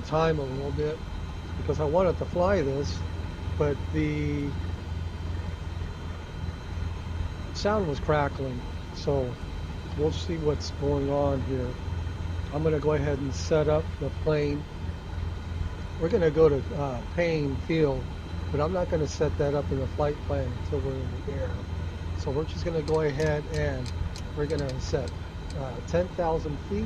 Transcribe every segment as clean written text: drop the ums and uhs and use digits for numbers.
time a little bit because I wanted to fly this, but the sound was crackling. So we'll see what's going on here. I'm going to go ahead and set up the plane. We're going to go to Paine Field, but I'm not going to set that up in the flight plan until we're in the air. So we're just going to go ahead and we're going to set 10,000 feet.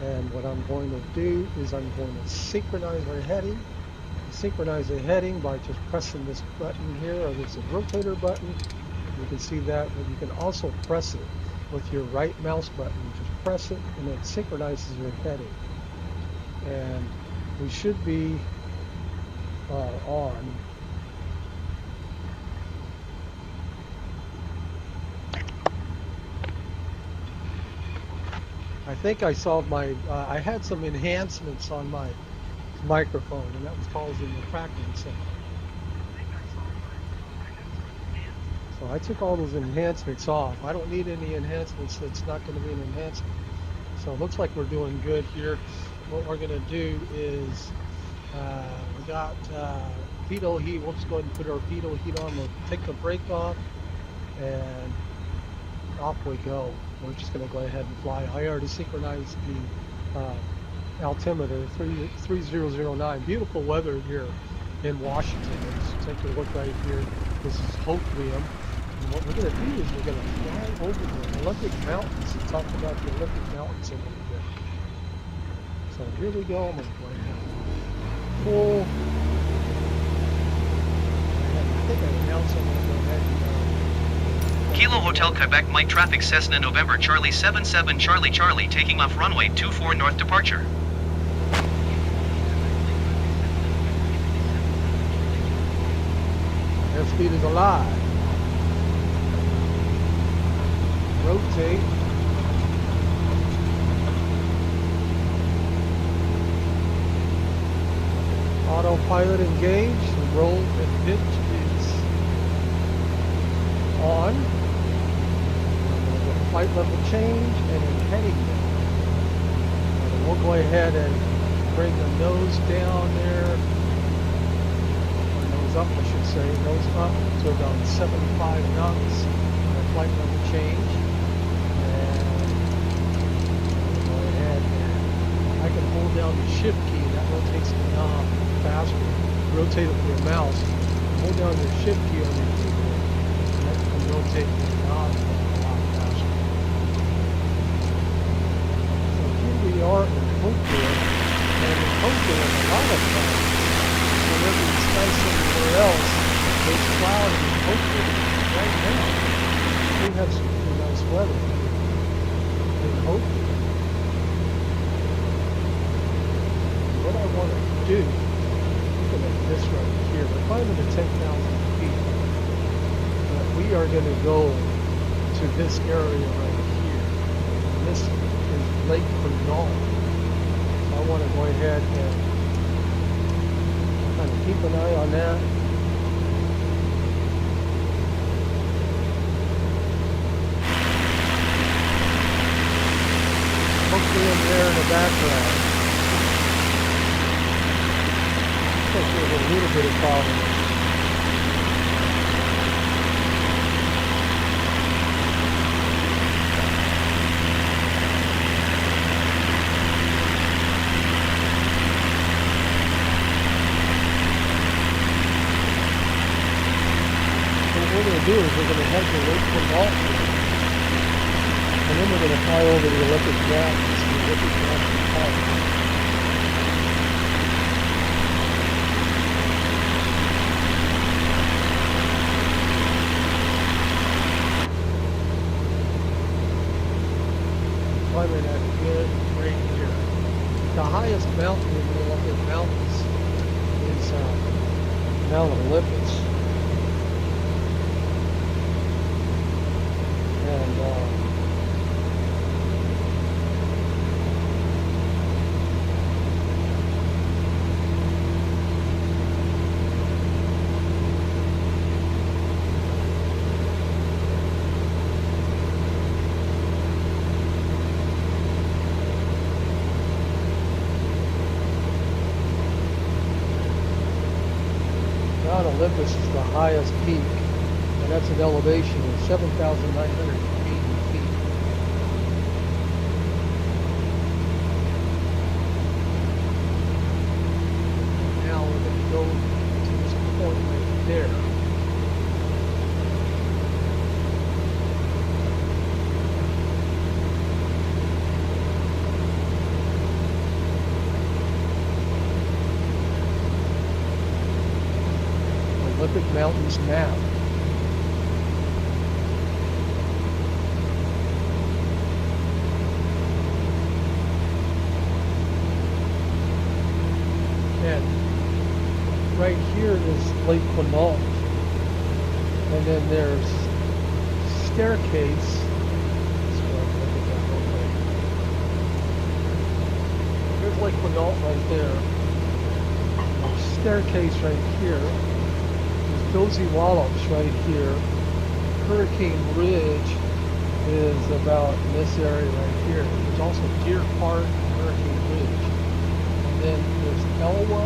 And what I'm going to do is I'm going to synchronize our heading. Synchronize the heading by just pressing this button here, or this rotator button. You can see that, but you can also press it with your right mouse button. Just press it and it synchronizes your heading. And we should be on. I think I saw my, I had some enhancements on my microphone, and that was causing the crackling sound. So I took all those enhancements off. I don't need any enhancements. It's not going to be an enhancement. So it looks like we're doing good here. What we're going to do is we got pitot heat. We'll just go ahead and put our pitot heat on. We'll take the brake off, and off we go. We're just going to go ahead and fly. I already synchronized the altimeter 3009. Beautiful weather here in Washington. Let's take a look right here. This is Hoquiam. And what we're going to do is we're going to fly over the Olympic Mountains and talk about the Olympic Mountains a little bit. So here we go. I'm going to go ahead and full. I think I announced I'm going to go ahead and Kilo Hotel Quebec Mike traffic Cessna November Charlie 77 Charlie Charlie taking off runway 24 north departure. Airspeed is alive. Rotate. Autopilot engaged. Roll and pitch is on. Flight level change and then heading down. And we'll go ahead and bring the nose down there. Or nose up, I should say. Nose up to about 75 knots. Flight level change. And we'll go ahead and I can hold down the shift key. That rotates the knob faster. Rotate it with your mouse. Hold down your shift key on your keyboard. And that can rotate the knob a lot faster. We are in Hoquiam, and in Hoquiam a lot of times, whenever you sky somewhere else, it's cloudy in Hoquiam. Right now, we have some pretty nice weather in Hoquiam. What I want to do, looking at this right here, we're climbing to 10,000 feet, but we are going to go to this area right here. And this Lake Quinault. So I want to go ahead and kind of keep an eye on that. Hopefully I'm there in the background. I think there's a little bit of problem. What we're going to do is we're going to head to Lake Quinault, and then we're going to fly over the Olympic Mountains and the Olympic National Park. Climbing that good right here. The highest mountain in the Olympic Mountains is Mount Olympus. And Mount Olympus is the highest peak, and that's an elevation of 7,980 feet. Now we're going to go to this point right there. Olympic Mountains map. And right here is Lake Quinault. And then there's staircase. Here's Lake Quinault right there. There's staircase right here. Dozy Wallops right here. Hurricane Ridge is about in this area right here. There's also Deer Park and Hurricane Ridge. And then there's Elwha,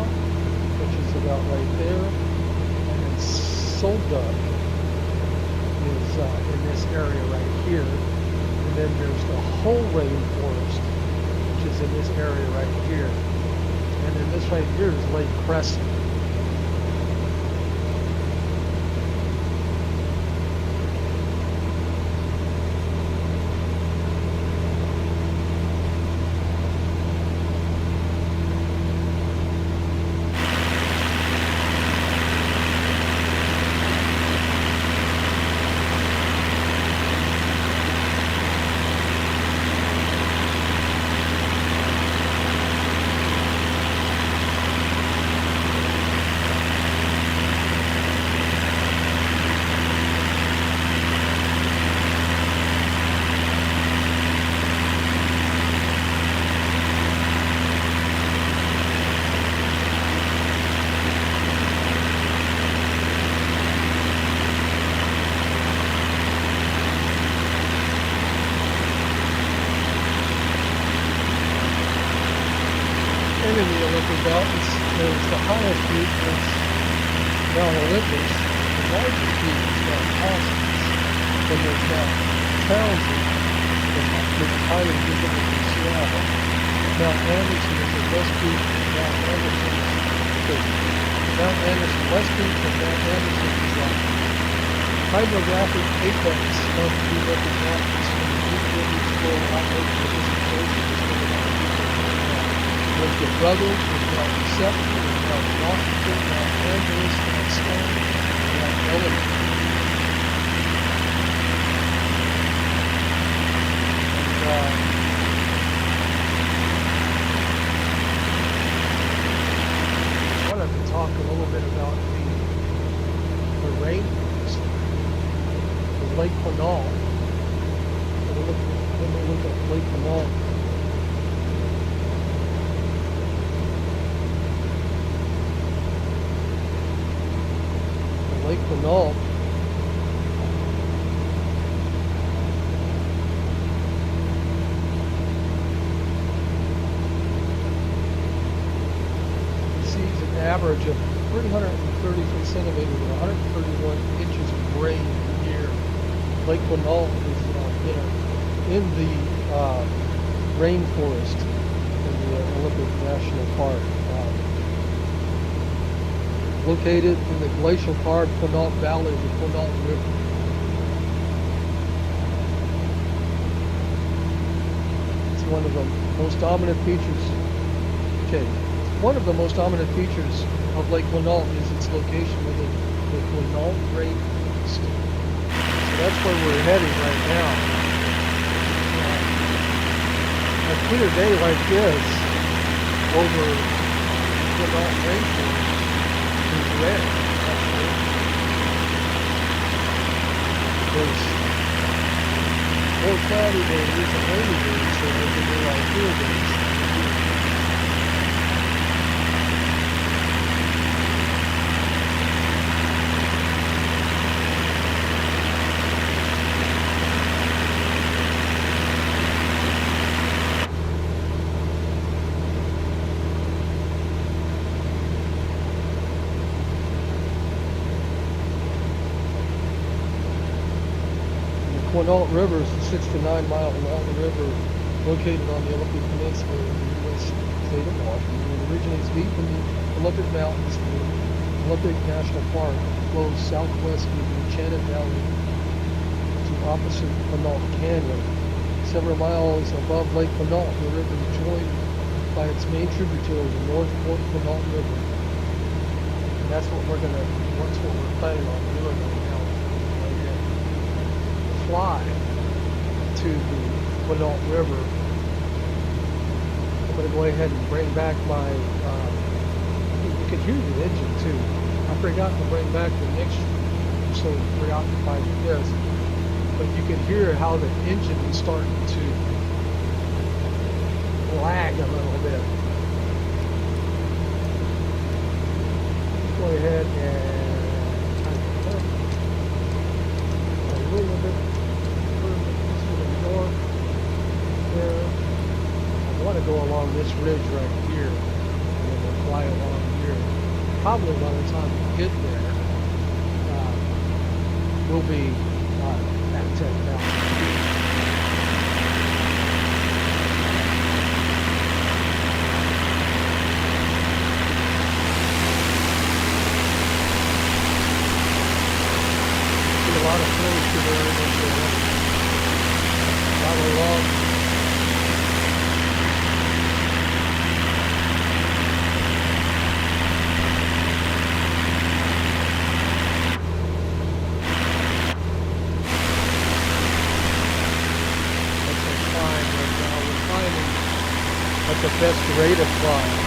which is about right there. And then Solduck is in this area right here. And then there's the whole rainforest, which is in this area right here. And then this right here is Lake Crescent. In the Olympic Mountains, there's the highest peak is Mount Olympus. The largest peak is Mount Townsend. Then there's Mount Townsend, the highest peak in Seattle. Mount Anderson is the west peak. Mount Anderson is Mount Anderson West Peak, and Mount Anderson is the hydrographic apex of the Olympic Mountains. And the peak will be still operating at this location. With the brothers, with Mount Reception, with Mount Washington, Mount Angeles, Mount Stone, Mount Elliott. And, I wanted to talk a little bit about the rainforest, the Lake Quinault. Let me look at Lake Quinault. Lake Quinault sees an average of 333 centimeters and 131 inches of rain a year. Lake Quinault is in the rainforest in the Olympic National Park. Located in the glacial part Quinault Valley of the Quinault River. It's one of the most dominant features. Okay, one of the most dominant features of Lake Quinault is its location within the Quinault Rainforest. So that's where we're heading right now. A clear day like this over Quinault Rainforest is rare, actually. There's more cloudy days and rainy days than there can be like clear days. Quinault River is a 6 to 9 mile long river located on the Olympic Peninsula in the U.S. state of Washington. It originates deep in the Olympic Mountains. The Olympic National Park flows southwest through the Enchanted Valley to opposite Quinault Canyon. Several miles above Lake Quinault, the river is joined by its main tributary, the North Fork Quinault River. And that's what we're planning on doing right now. Fly to the Quinault River. I'm going to go ahead and bring back my, you can hear the engine too. I forgot to bring back the mixture, so preoccupied with this. But you can hear how the engine is starting to lag a little bit. Let's go ahead and a little bit north there. I want to go along this ridge right here, and then we'll fly along here. Probably by the time we get there, we'll be at 10,000 feet. See a lot of flows to there in this area. A lot of love. The best rate of flying.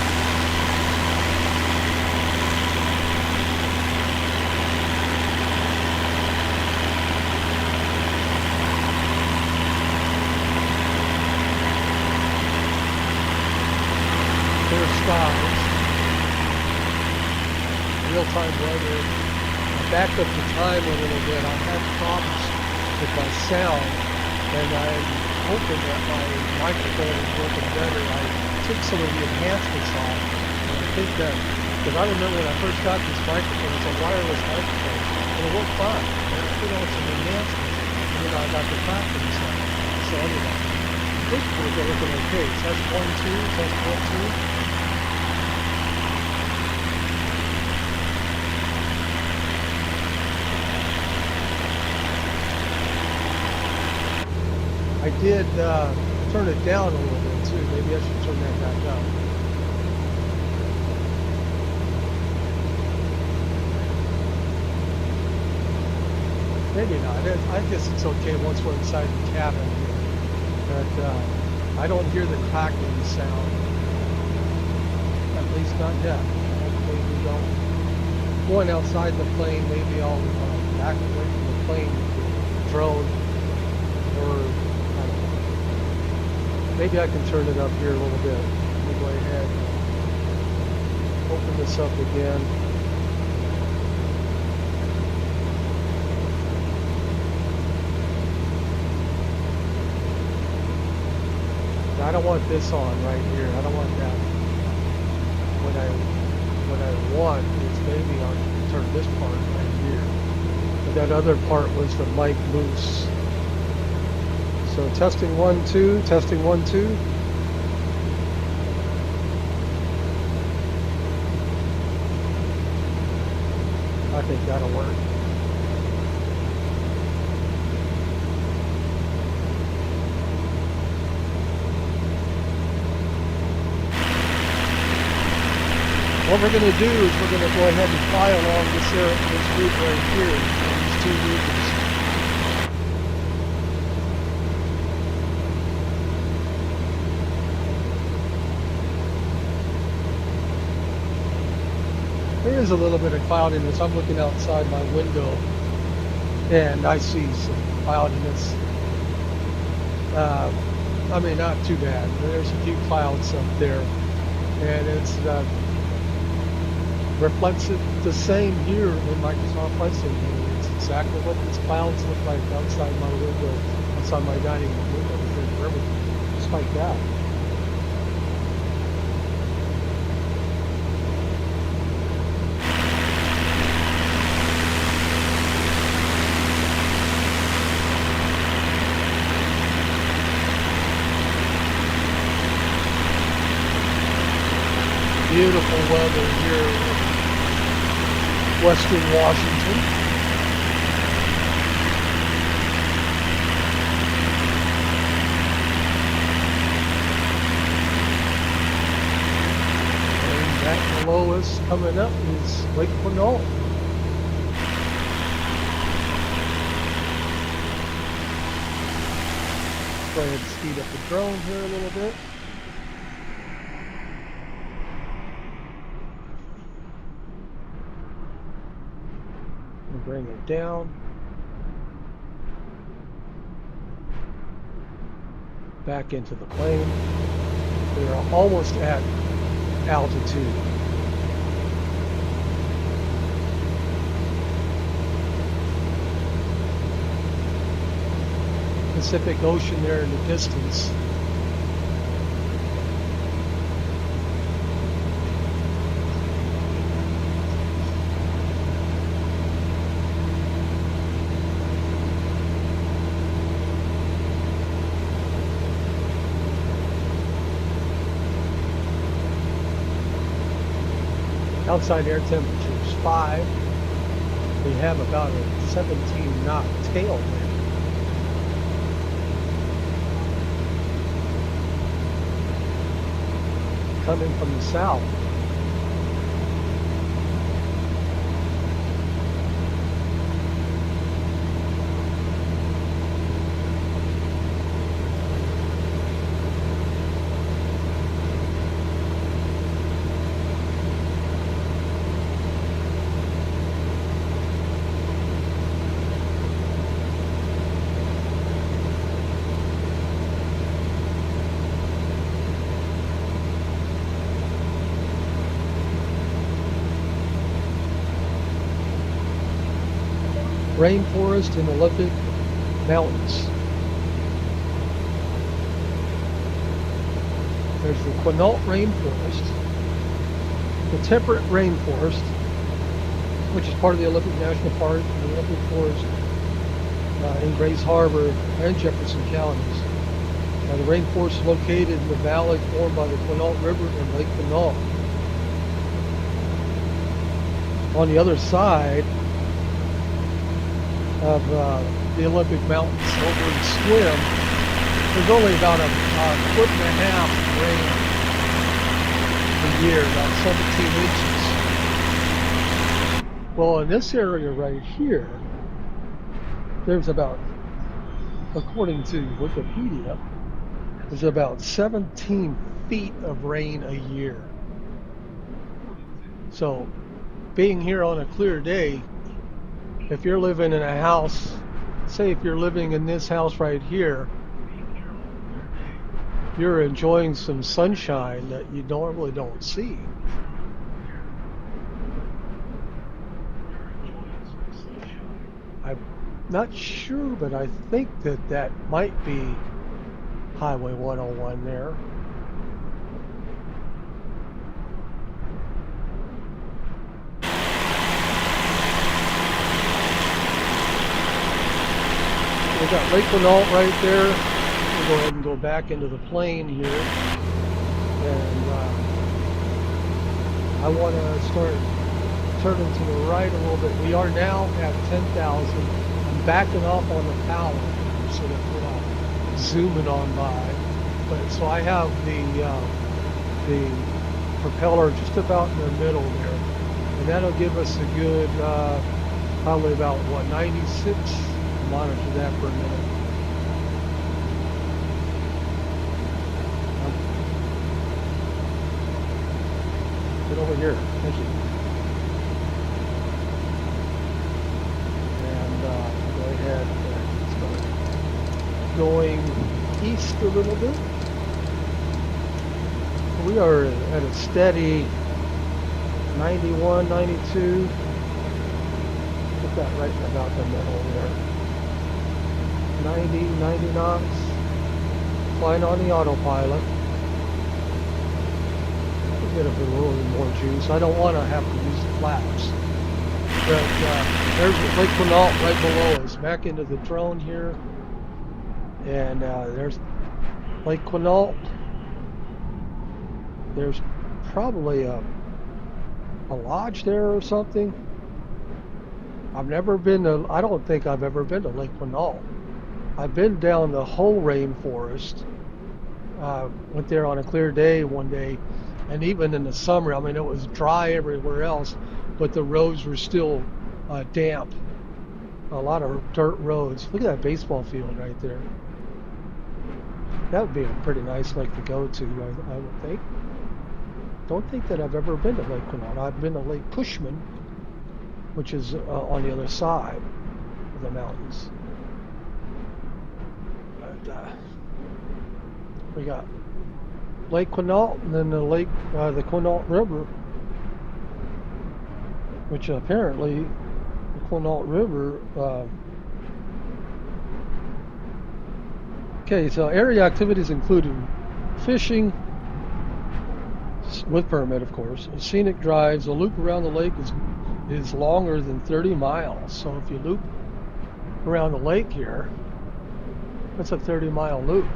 Clear skies, real-time weather. I backed up the time a little bit. I had problems with my sound, and I'm hoping that my microphone is working better. I took some of the enhancements off, and I think that, because I remember when I first got this microphone, it's a wireless microphone, and it worked fine. And I put on some enhancements, and then I got the tracking sound. So anyway, I think we're looking okay. Test 1, 2, test 1, 2. I did turn it down a little bit too. Maybe I should turn that back up. Maybe not. I guess it's okay once we're inside the cabin here. But I don't hear the crackling sound. At least not yet. Hopefully we don't. Going outside the plane, maybe I'll back away from the plane with the drone, or maybe I can turn it up here a little bit. Let me go ahead and open this up again. I don't want this on right here. I don't want that. What I want is maybe I can turn this part right here. But that other part was the mic loose. So testing 1, 2, testing 1, 2. I think that'll work. What we're going to do is we're going to go ahead and fly along this route right here, these two regions. There is a little bit of cloudiness. I'm looking outside my window and I see some cloudiness. I mean, not too bad. There's a few clouds up there, and it's reflects it the same here in Microsoft Flight Simulator. It's exactly what these clouds look like outside my window, outside my dining room window within the river, just like that. beautiful weather here in Western Washington. And that below us coming up is Lake Quinault. Go ahead and speed up the drone here a little bit. And bring it down. Back into the plane. We are almost at altitude. Pacific Ocean there in the distance. Outside air temperature is 5. We have about a 17 knot tailwind. Coming from the south. Rainforest and Olympic Mountains. There's the Quinault Rainforest, the temperate rainforest, which is part of the Olympic National Park and the Olympic Forest in Grays Harbor and Jefferson counties. The rainforest is located in the valley formed by the Quinault River and Lake Quinault. On the other side of the Olympic Mountains over in Swim, there's only about a foot and a half rain a year, about 17 inches. Well, in this area right here, there's about, according to Wikipedia, there's about 17 feet of rain a year. So, being here on a clear day, if you're living in a house, say if you're living in this house right here, you're enjoying some sunshine that you normally don't see. I'm not sure, but I think that might be Highway 101 there. We got Lake Quinault right there. We'll go ahead and go back into the plane here. And I want to start turning to the right a little bit. We are now at 10,000. I'm backing off on the power so that we're not zooming on by. But so I have the propeller just about in the middle there. And that'll give us a good, probably about, 96? Monitor that for a minute. Get over here. Thank you. And go ahead and start going east a little bit. We are at a steady 91, 92. Put that right about the middle there. 90 knots, flying on the autopilot. I'll get a little more juice. I don't want to have to use the flaps. But there's Lake Quinault right below us. Back into the drone here. And there's Lake Quinault. There's probably a a lodge there or something. I've never been to, I don't think I've ever been to Lake Quinault. I've been down the whole rainforest. Went there on a clear day one day, and even in the summer, I mean, it was dry everywhere else, but the roads were still damp. A lot of dirt roads. Look at that baseball field right there. That would be a pretty nice lake to go to, I would think. Don't think that I've ever been to Lake Quinault. I've been to Lake Cushman, which is on the other side of the mountains. But, we got Lake Quinault and then the Quinault River, which apparently the Quinault River. Okay, so area activities included fishing, with permit, of course, scenic drives. A loop around the lake is longer than 30 miles. So if you loop around the lake here, that's a 30-mile loop.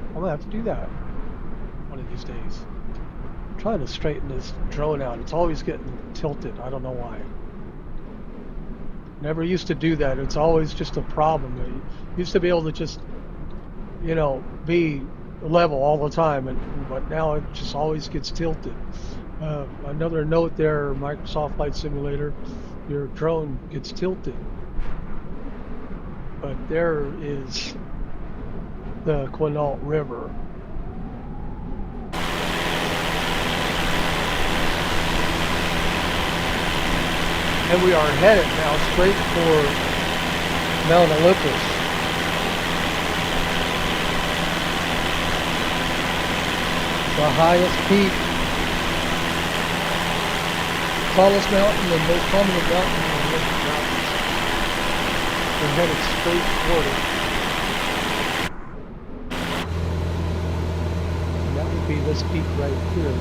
I'm gonna have to do that one of these days. I'm trying to straighten this drone out. It's always getting tilted. I don't know why. Never used to do that. It's always just a problem. I used to be able to just, you know, be level all the time, but now it just always gets tilted. Another note there, Microsoft Flight Simulator, your drone gets tilted. But there is the Quinault River. And we are headed now straight for Mount Olympus. The highest peak, tallest mountain, and most prominent mountain in the Olympic Mountains. We're headed straight toward it. And that would be this peak right here.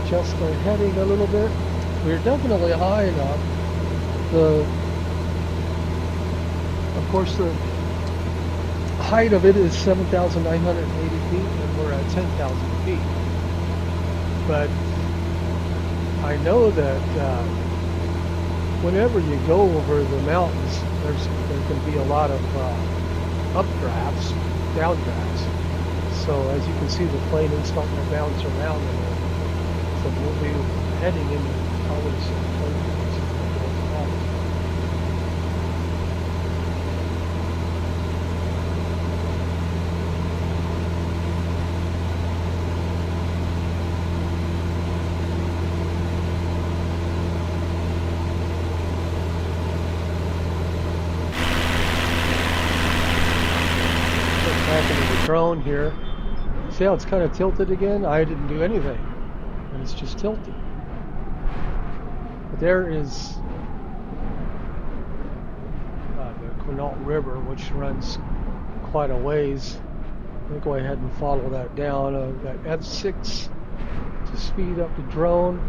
Just heading a little bit. We're definitely high enough. Of course, the height of it is 7,980 feet, and we're at 10,000 feet. But I know that whenever you go over the mountains, there can be a lot of updrafts, downdrafts. So as you can see, the plane is starting to bounce around. So we'll be heading into probably some turbulence. Back into the drone here. See how it's kind of tilted again? I didn't do anything. And it's just tilted. But there is the Quinault River, which runs quite a ways. I'm going to go ahead and follow that down. I've got F6 to speed up the drone.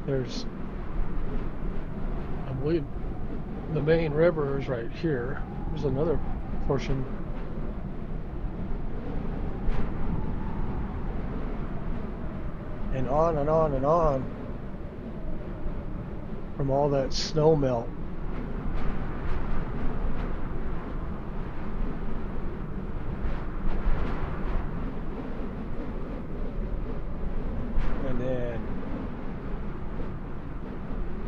There's, I believe, the main river is right here. There's another portion. And on and on and on from all that snow melt. And then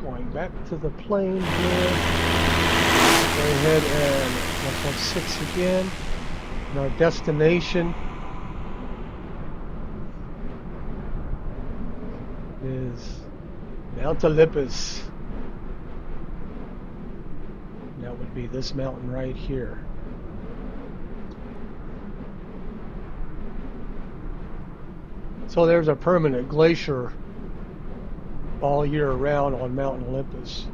going back to the plane here. Go ahead and let's have 6 again. And our destination is Mount Olympus. That would be this mountain right here. So there's a permanent glacier all year round on Mount Olympus.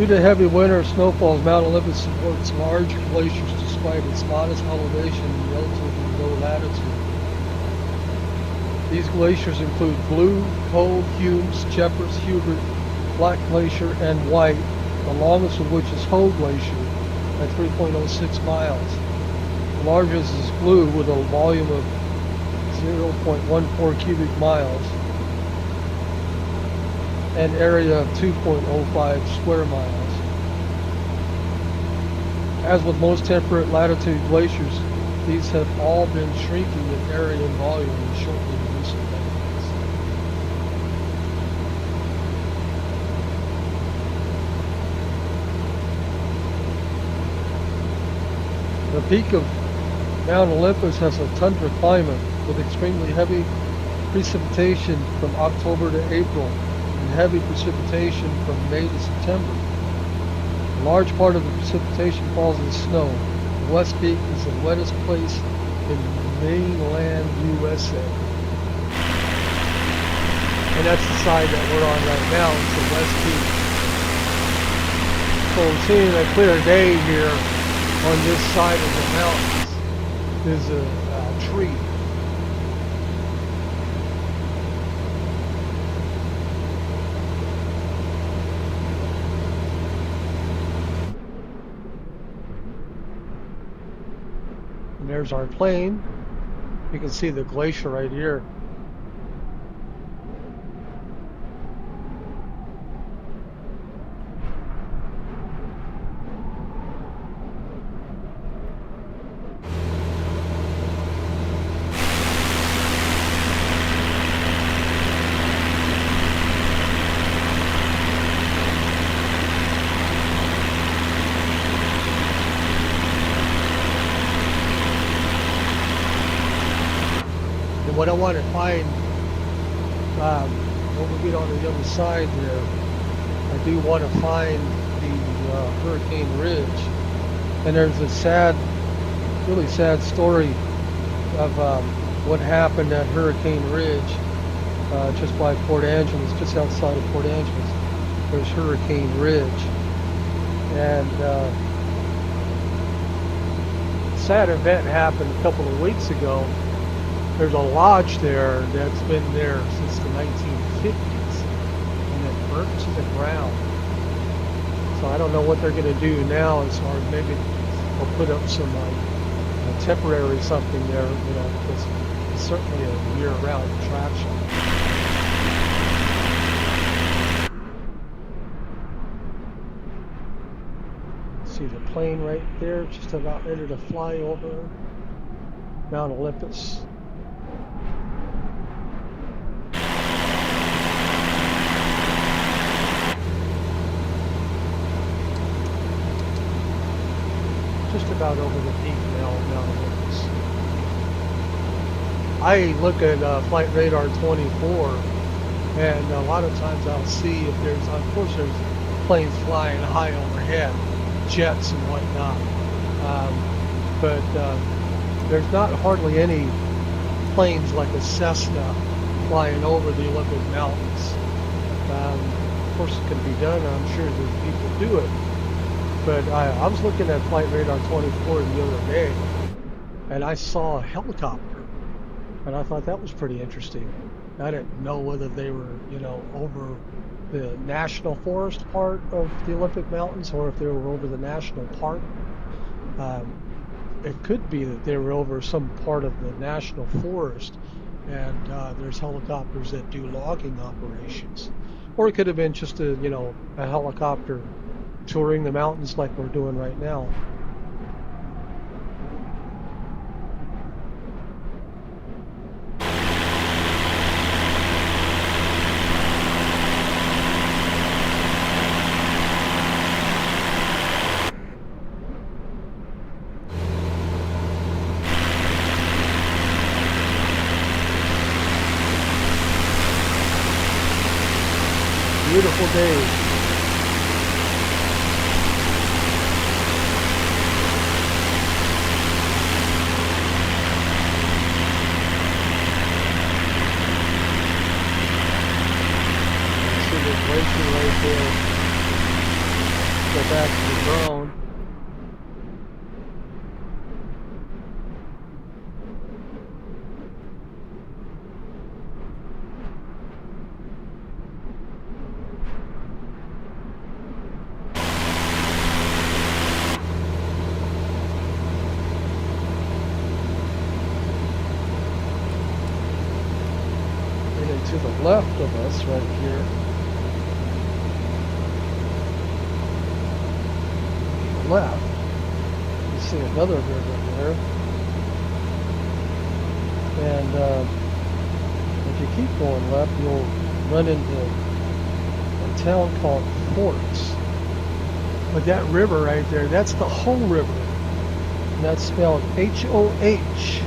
Due to heavy winter snowfalls, Mount Olympus supports large glaciers despite its modest elevation and relatively low latitude. These glaciers include Blue, Cove, Humes, Jeffers, Hubert, Black Glacier, and White, the longest of which is Howe Glacier at 3.06 miles. The largest is Blue with a volume of 0.14 cubic miles and area of 2.05 square miles. As with most temperate latitude glaciers, these have all been shrinking in area and volume and shortening in recent decades. The peak of Mount Olympus has a tundra climate with extremely heavy precipitation from October to April and heavy precipitation from May to September. A large part of the precipitation falls as snow. The West Peak is the wettest place in mainland USA. And that's the side that we're on right now, it's the West Peak. So we're seeing a clear day here on this side of the mountains. There's a tree. And there's our plane. You can see the glacier right here. What I want to find, when we get on the other side there, I do want to find the Hurricane Ridge. And there's a sad, really sad story of what happened at Hurricane Ridge, just by Port Angeles, just outside of Port Angeles. There's Hurricane Ridge. And a sad event happened a couple of weeks ago. There's a lodge there that's been there since the 1950s, and it burnt to the ground. So I don't know what they're going to do now, as far as maybe they'll put up some temporary something there, because it's certainly a year-round attraction. See the plane right there, just about ready to fly over Mount Olympus. Just about over the peak now of Mount Olympus. I look at Flight Radar 24, and a lot of times I'll see if there's, of course, there's planes flying high overhead, jets and whatnot, but there's not hardly any planes like a Cessna flying over the Olympic Mountains. Of course, it can be done. I'm sure that people do it. But I was looking at Flight Radar 24 the other day, and I saw a helicopter, and I thought that was pretty interesting. I didn't know whether they were, over the national forest part of the Olympic Mountains, or if they were over the national park. It could be that they were over some part of the national forest, and there's helicopters that do logging operations. Or it could have been just a helicopter touring the mountains like we're doing right now. Beautiful day. Right there. to the left of us right here, left, you see another river there. And if you keep going left, you'll run into a town called Forks. But that river right there, that's the whole river. And that's spelled H-O-H.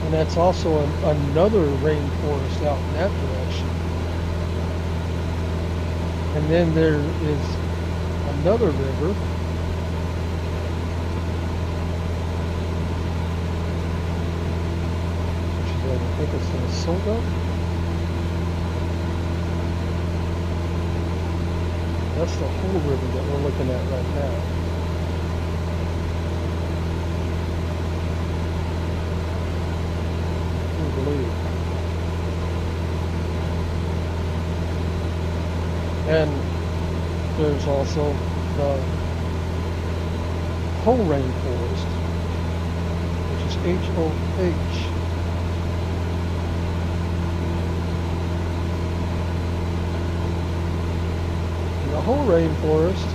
And that's also another rainforest out in that direction. And then there is another river. Which is, I think it's in Soda. That's the whole river that we're looking at right now. I believe. And there's also the whole rainforest, which is H-O-H. The whole rainforest,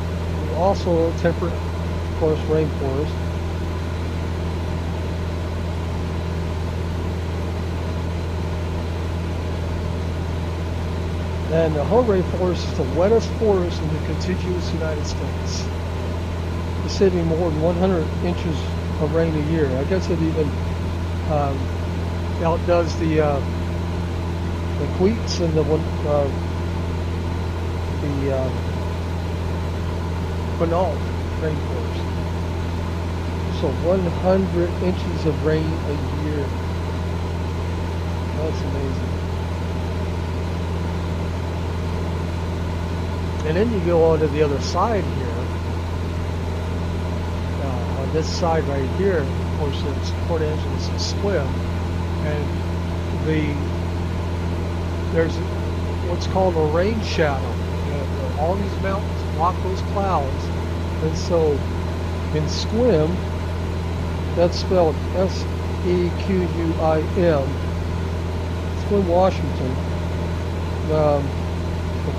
also temperate, of course, rainforest. And the whole rainforest is the wettest forest in the contiguous United States. It's hitting more than 100 inches of rain a year. I guess it even outdoes the Queets and the Quinault rainforest. So 100 inches of rain a year. That's amazing. And then you go on to the other side here. On this side right here, of course, it's Port Angeles and Swim. And there's what's called a rain shadow. All these mountains block those clouds, and so in Squim, that's spelled S-E-Q-U-I-M, Squim, Washington. The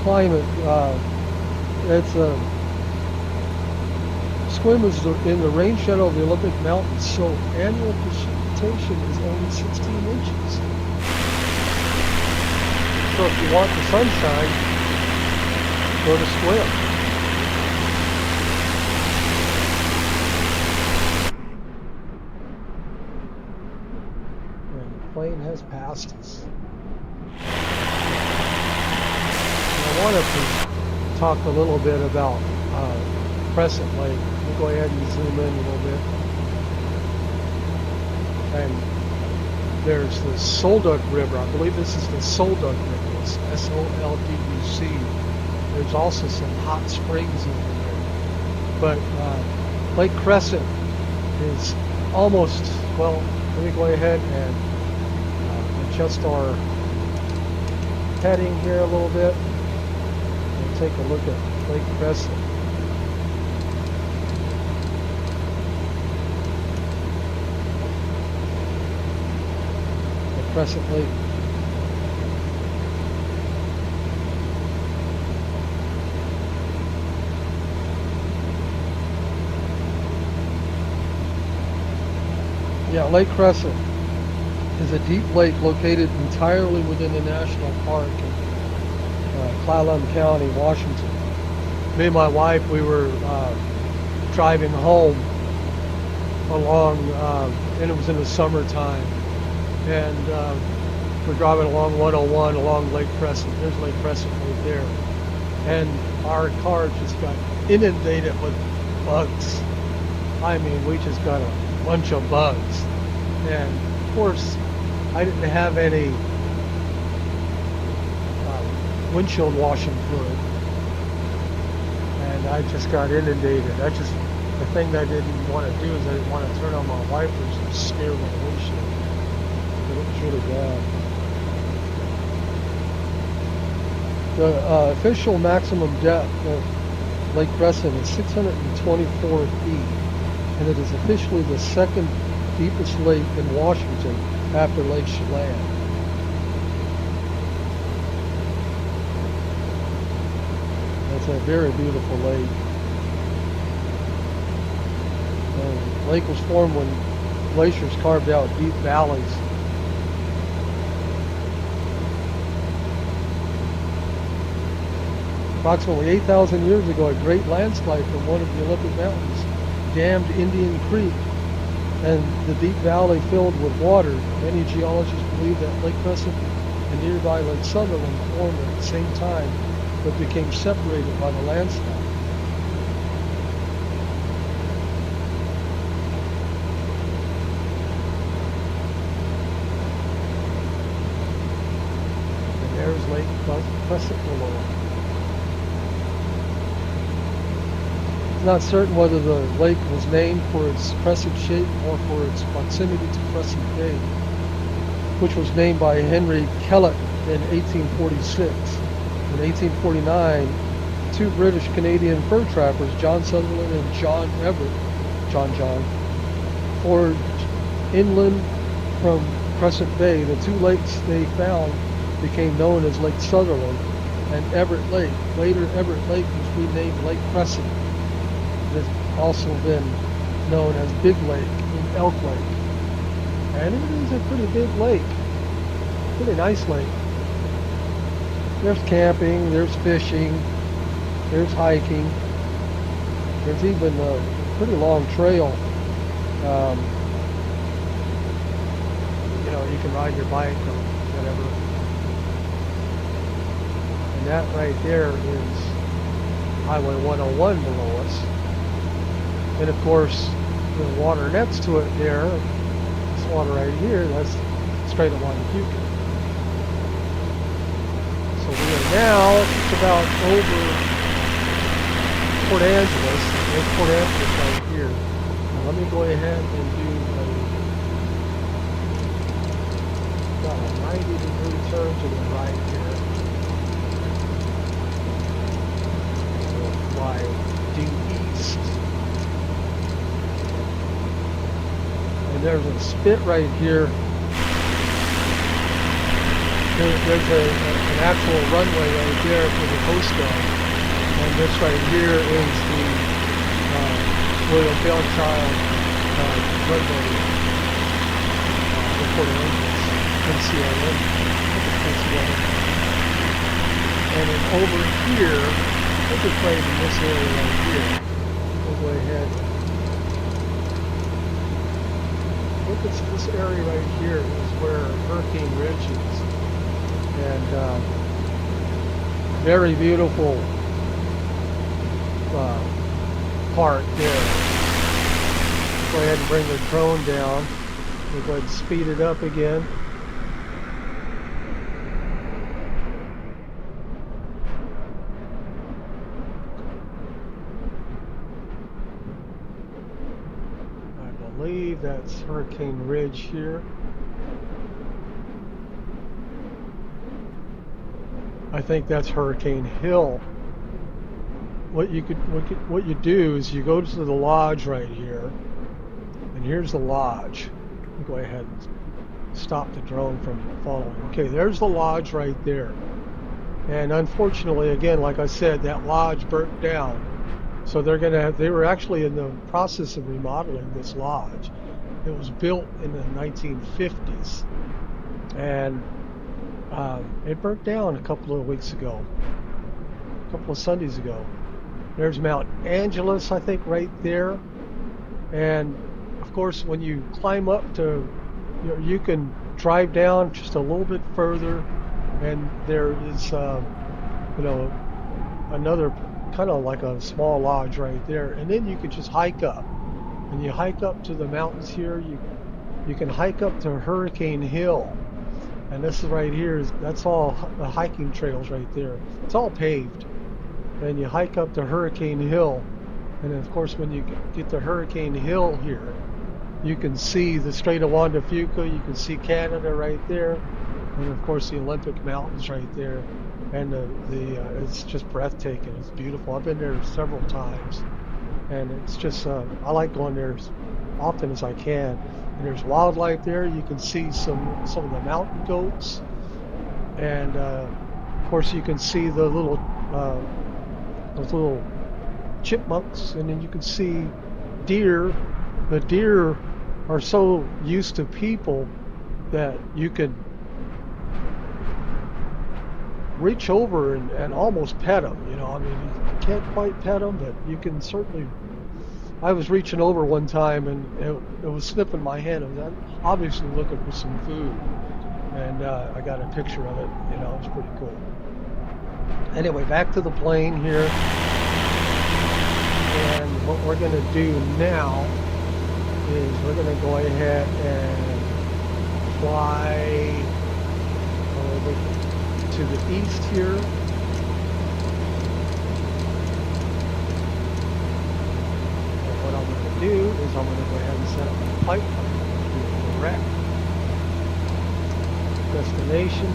climate, Squim is in the rain shadow of the Olympic Mountains, so annual precipitation is only 16 inches. So if you want the sunshine, go to Squim. And the plane has passed us. And I wanted to talk a little bit about Crescent Lake. We'll go ahead and zoom in a little bit. And there's the Solduck River. I believe this is the Solduck River. It's S-O-L-D-U-C. There's also some hot springs over there. But Lake Crescent is almost, well, let me go ahead and adjust our heading here a little bit and take a look at Lake Crescent. The Crescent Lake. Yeah, Lake Crescent is a deep lake located entirely within the national park in Clallam County, Washington. Me and my wife, we were driving home along, and it was in the summertime, and we're driving along 101 along Lake Crescent. There's Lake Crescent right there. And our car just got inundated with bugs. I mean, we just got a bunch of bugs, and of course I didn't have any windshield washing fluid, and I just got inundated. The thing that I didn't want to do is I didn't want to turn on my wipers and scare my windshield, but it was really bad. The official maximum depth of Lake Crescent is 624 feet. And it is officially the second deepest lake in Washington after Lake Chelan. It's a very beautiful lake. The lake was formed when glaciers carved out deep valleys. Approximately 8,000 years ago, a great landslide from one of the Olympic mountains dammed Indian Creek, and the deep valley filled with water. Many geologists believe that Lake Crescent and nearby Lake Sutherland formed at the same time, but became separated by the landslide. And there's Lake Crescent below. It's not certain whether the lake was named for its crescent shape or for its proximity to Crescent Bay, which was named by Henry Kellett in 1846. In 1849, two British-Canadian fur trappers, John Sutherland and John Everett, John, forged inland from Crescent Bay. The two lakes they found became known as Lake Sutherland and Everett Lake. Later, Everett Lake was renamed Lake Crescent. It has also been known as Big Lake and Elk Lake. And it is a pretty big lake. Pretty nice lake. There's camping, there's fishing, there's hiking. There's even a pretty long trail. You can ride your bike or whatever. And that right there is Highway 101 below us. And of course, the water next to it there, this water right here, that's straight up Olympus. So we are now just about over Port Angeles. There's Port Angeles right here. Now let me go ahead and do about a 90-degree turn to the right here. We'll fly due east. And there's a spit right here. There's an actual runway right there for the coast guard. And this right here is the William Fairchild runway for Port Angeles, NCLM. And then over here, look at right in this area right here. We'll go ahead. Look at this area right here is where Hurricane Ridge is. And very beautiful part there. Go ahead and bring the drone down. We'll go ahead and speed it up again. I believe that's Hurricane Ridge here. I think that's Hurricane Hill. What you do is you go to the lodge right here, and here's the lodge. Go ahead and stop the drone from following. Okay, there's the lodge right there. And unfortunately, again, like I said, that lodge burnt down. So they were actually in the process of remodeling this lodge. It was built in the 1950s. And it burnt down a couple of weeks ago, a couple of Sundays ago. There's Mount Angeles, I think, right there. And of course, when you climb up to, you can drive down just a little bit further, and there is, another kind of like a small lodge right there. And then you can just hike up, and you hike up to the mountains here. You can hike up to Hurricane Hill. And this is right here, that's all the hiking trails right there. It's all paved. And you hike up to Hurricane Hill. And then of course when you get to Hurricane Hill here, you can see the Strait of Juan de Fuca, you can see Canada right there. And of course the Olympic Mountains right there. And it's just breathtaking, it's beautiful. I've been there several times. And it's just, I like going there as often as I can. And there's wildlife there. You can see some of the mountain goats, and of course you can see the little those little chipmunks, and then you can see deer. The deer are so used to people that you could reach over and almost pet them. You know, I mean, you can't quite pet them, but you can certainly. I was reaching over one time, and it was sniffing my hand. It was obviously looking for some food, and I got a picture of it. You know, it was pretty cool. Anyway, back to the plane here, and what we're going to do now is we're going to go ahead and fly over to the east here. And what I'm going to do is I'm going to go ahead and set up my flight plan to a direct destination,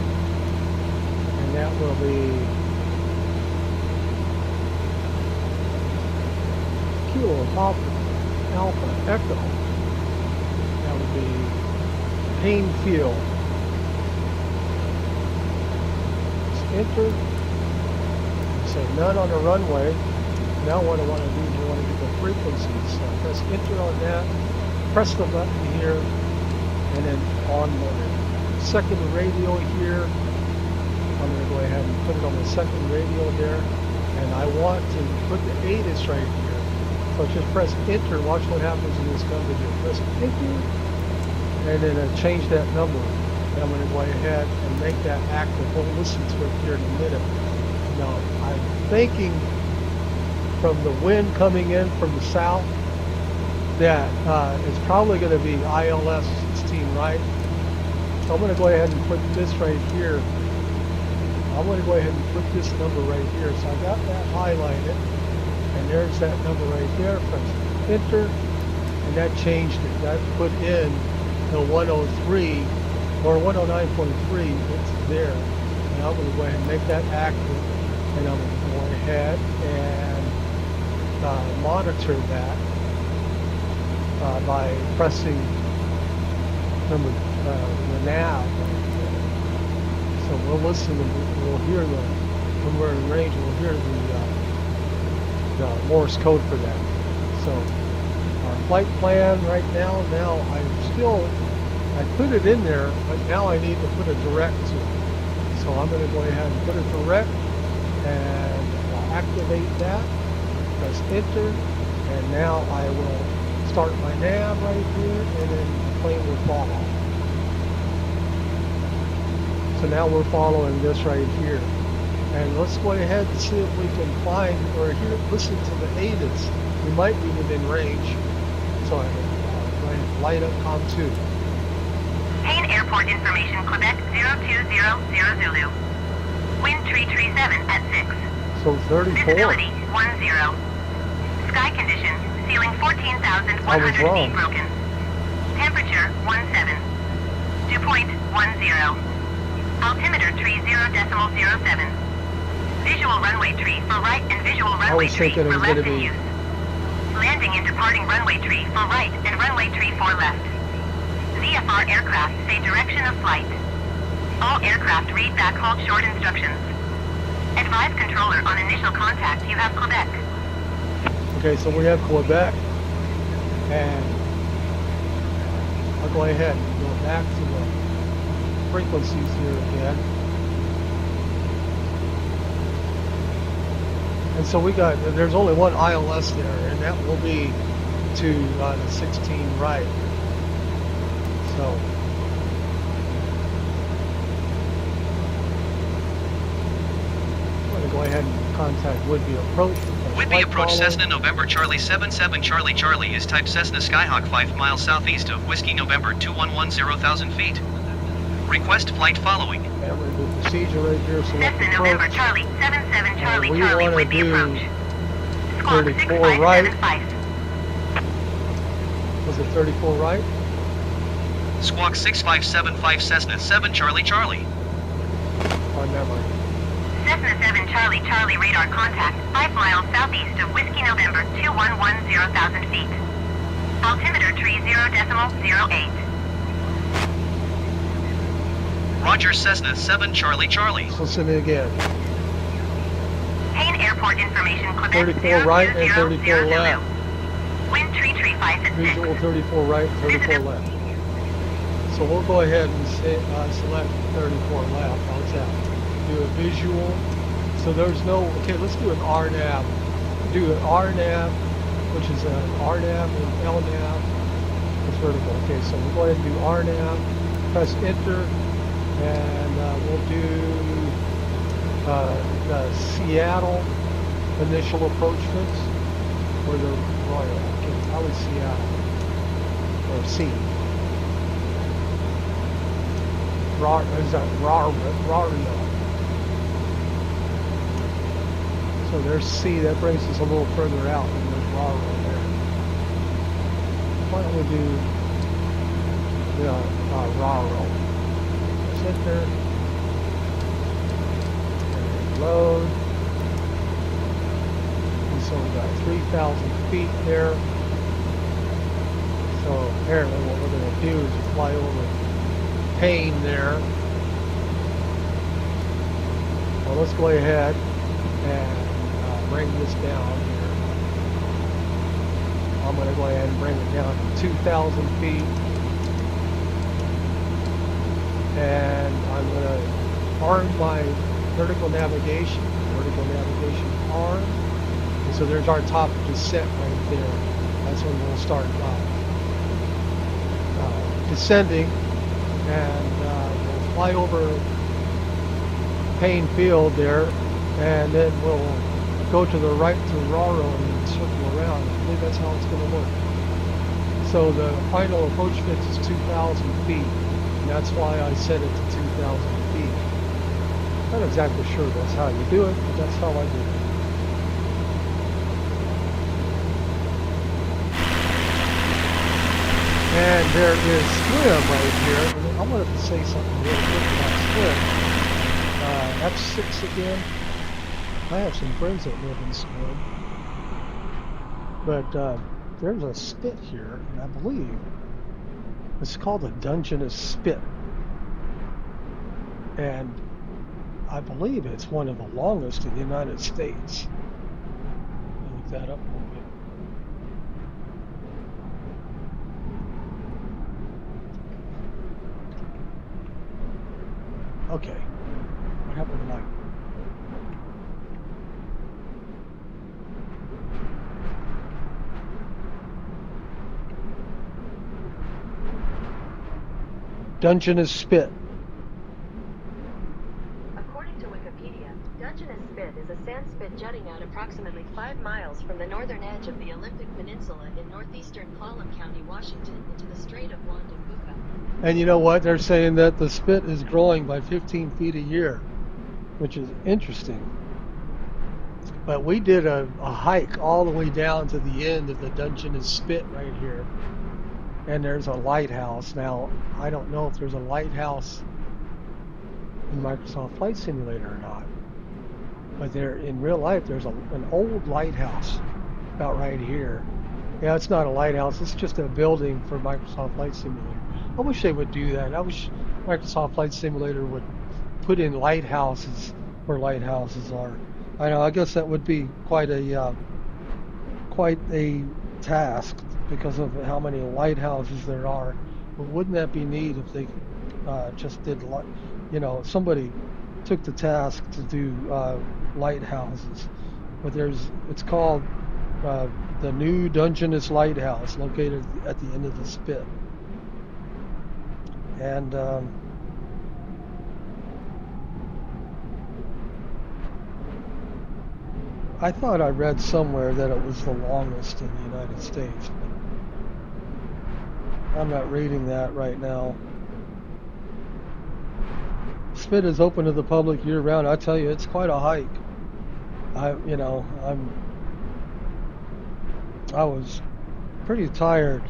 and that will be Kilo Alpha Echo. That would be Paine Field. Enter. Say none on the runway. Now what I want to do is I want to get the frequencies. So press enter on that. Press the button here, and then on the second radio here. I'm going to go ahead and put it on the second radio there, and I want to put the ATIS right here. So just press enter. Watch what happens in this number here. Press enter, and then change that number. I'm going to go ahead and make that active. We'll listen to it here in a minute. Now, I'm thinking from the wind coming in from the south that it's probably going to be ILS 16 right. So I'm going to go ahead and put this right here. I'm going to go ahead and put this number right here. So I got that highlighted, and there's that number right there. Press enter, and that changed it. That put in the 103. Or 109.3, it's there. And I'm going to go ahead and make that active, and I'm going to go ahead and monitor that by pressing the nav. So we'll listen and we'll hear when we're in range, we'll hear the Morse code for that. So our flight plan right now I put it in there, but now I need to put a direct to it. So I'm going to go ahead and put a direct, and I'll activate that, press enter, and now I will start my nav right here, and then the plane will follow. So now we're following this right here. And let's go ahead and see if we can find, or hear, listen to the ATIS. We might be within range. So I'm going to light up COM2. Paine Airport information, Quebec 0200 Zulu. Wind 337 at 6. So 34. Visibility 10. Sky conditions, ceiling 14,100 feet broken. Temperature 17. Dew point 10. Altimeter tree 0.07. Visual runway tree for right and visual runway tree for left in use. Landing and departing runway tree for right and runway tree for left. VFR aircraft say direction of flight. All aircraft read back hold short instructions. Advise controller on initial contact you have Quebec. Okay, so we have Quebec, and I'll go ahead and go back to the frequencies here again. And so there's only one ILS there, and that will be to the 16 right. So I'm going to go ahead and contact Whidbey Approach. Whidbey Approach Cessna November Charlie 77 Charlie Charlie is type Cessna Skyhawk 5 miles southeast of Whiskey November 2110,000 feet. Request flight following. And we're going to do procedure right here. So Cessna November Charlie 77 Charlie we Charlie want to Whidbey do Approach. Squawk 34 right. 6575. Was it 34 right? Squawk 6575 Cessna 7 Charlie Charlie. On memory. Cessna 7 Charlie Charlie radar contact 5 miles southeast of Whiskey November 2110,000 feet. Altimeter tree 0.08. Roger Cessna 7 Charlie Charlie. Let's listen again. Paine Airport Report information, Quebec 34 right and 34 left. Wind 335 at 6. Visual 34 right, 34 left. So we'll go ahead and select 34 left. How's that? Do a visual. So there's no, okay, let's do an RNAV. Do an RNAV, which is an RNAV and LNAV. It's vertical. Okay, so we'll go ahead and do RNAV. Press enter, and we'll do the Seattle initial approach fix, or the Royal. Okay, probably Seattle, or C. Is that Rario? So there's C, that brings us a little further out, and there's Rario there. Why don't we do Rario? Let's hit there. And load. And so we got 3,000 feet there. So apparently what we're going to do is fly over Paine there. Well, let's go ahead and bring this down here. I'm going to go ahead and bring it down to 2,000 feet. And I'm going to arm my vertical navigation arm. And so there's our top descent right there. That's when we'll start descending. And we'll fly over Paine Field there, and then we'll go to the right to Raro and then circle around. I believe that's how it's going to work. So the final approach fix is 2,000 feet, and that's why I set it to 2,000 feet. Not exactly sure that's how you do it, but that's how I do it. And there is swim right here. I wanted to say something really quick about swim. F6 again. I have some friends that live in swim. But there's a spit here, and I believe it's called a Dungeness spit. And I believe it's one of the longest in the United States. I'll look that up a little bit. Okay, what happened to light? Dungeness spit. According to Wikipedia, Dungeness spit is a sand spit jutting out approximately 5 miles from the northern edge of the Olympic Peninsula in northeastern Clallam County, Washington, into the Strait of Juan de Fuca. And you know what? They're saying that the spit is growing by 15 feet a year, which is interesting. But we did a hike all the way down to the end of the Dungeness spit right here. And there's a lighthouse. Now, I don't know if there's a lighthouse in Microsoft Flight Simulator or not. But there, in real life, there's an old lighthouse about right here. Yeah, it's not a lighthouse. It's just a building for Microsoft Flight Simulator. I wish they would do that. I wish Microsoft Flight Simulator would put in lighthouses where lighthouses are. I know. I guess that would be quite a task because of how many lighthouses there are. But wouldn't that be neat if they just did, somebody took the task to do lighthouses? But it's called the New Dungeness Lighthouse, located at the end of the spit. And I thought I read somewhere that it was the longest in the United States, but I'm not reading that right now. Spit is open to the public year-round. I tell you, it's quite a hike. I was pretty tired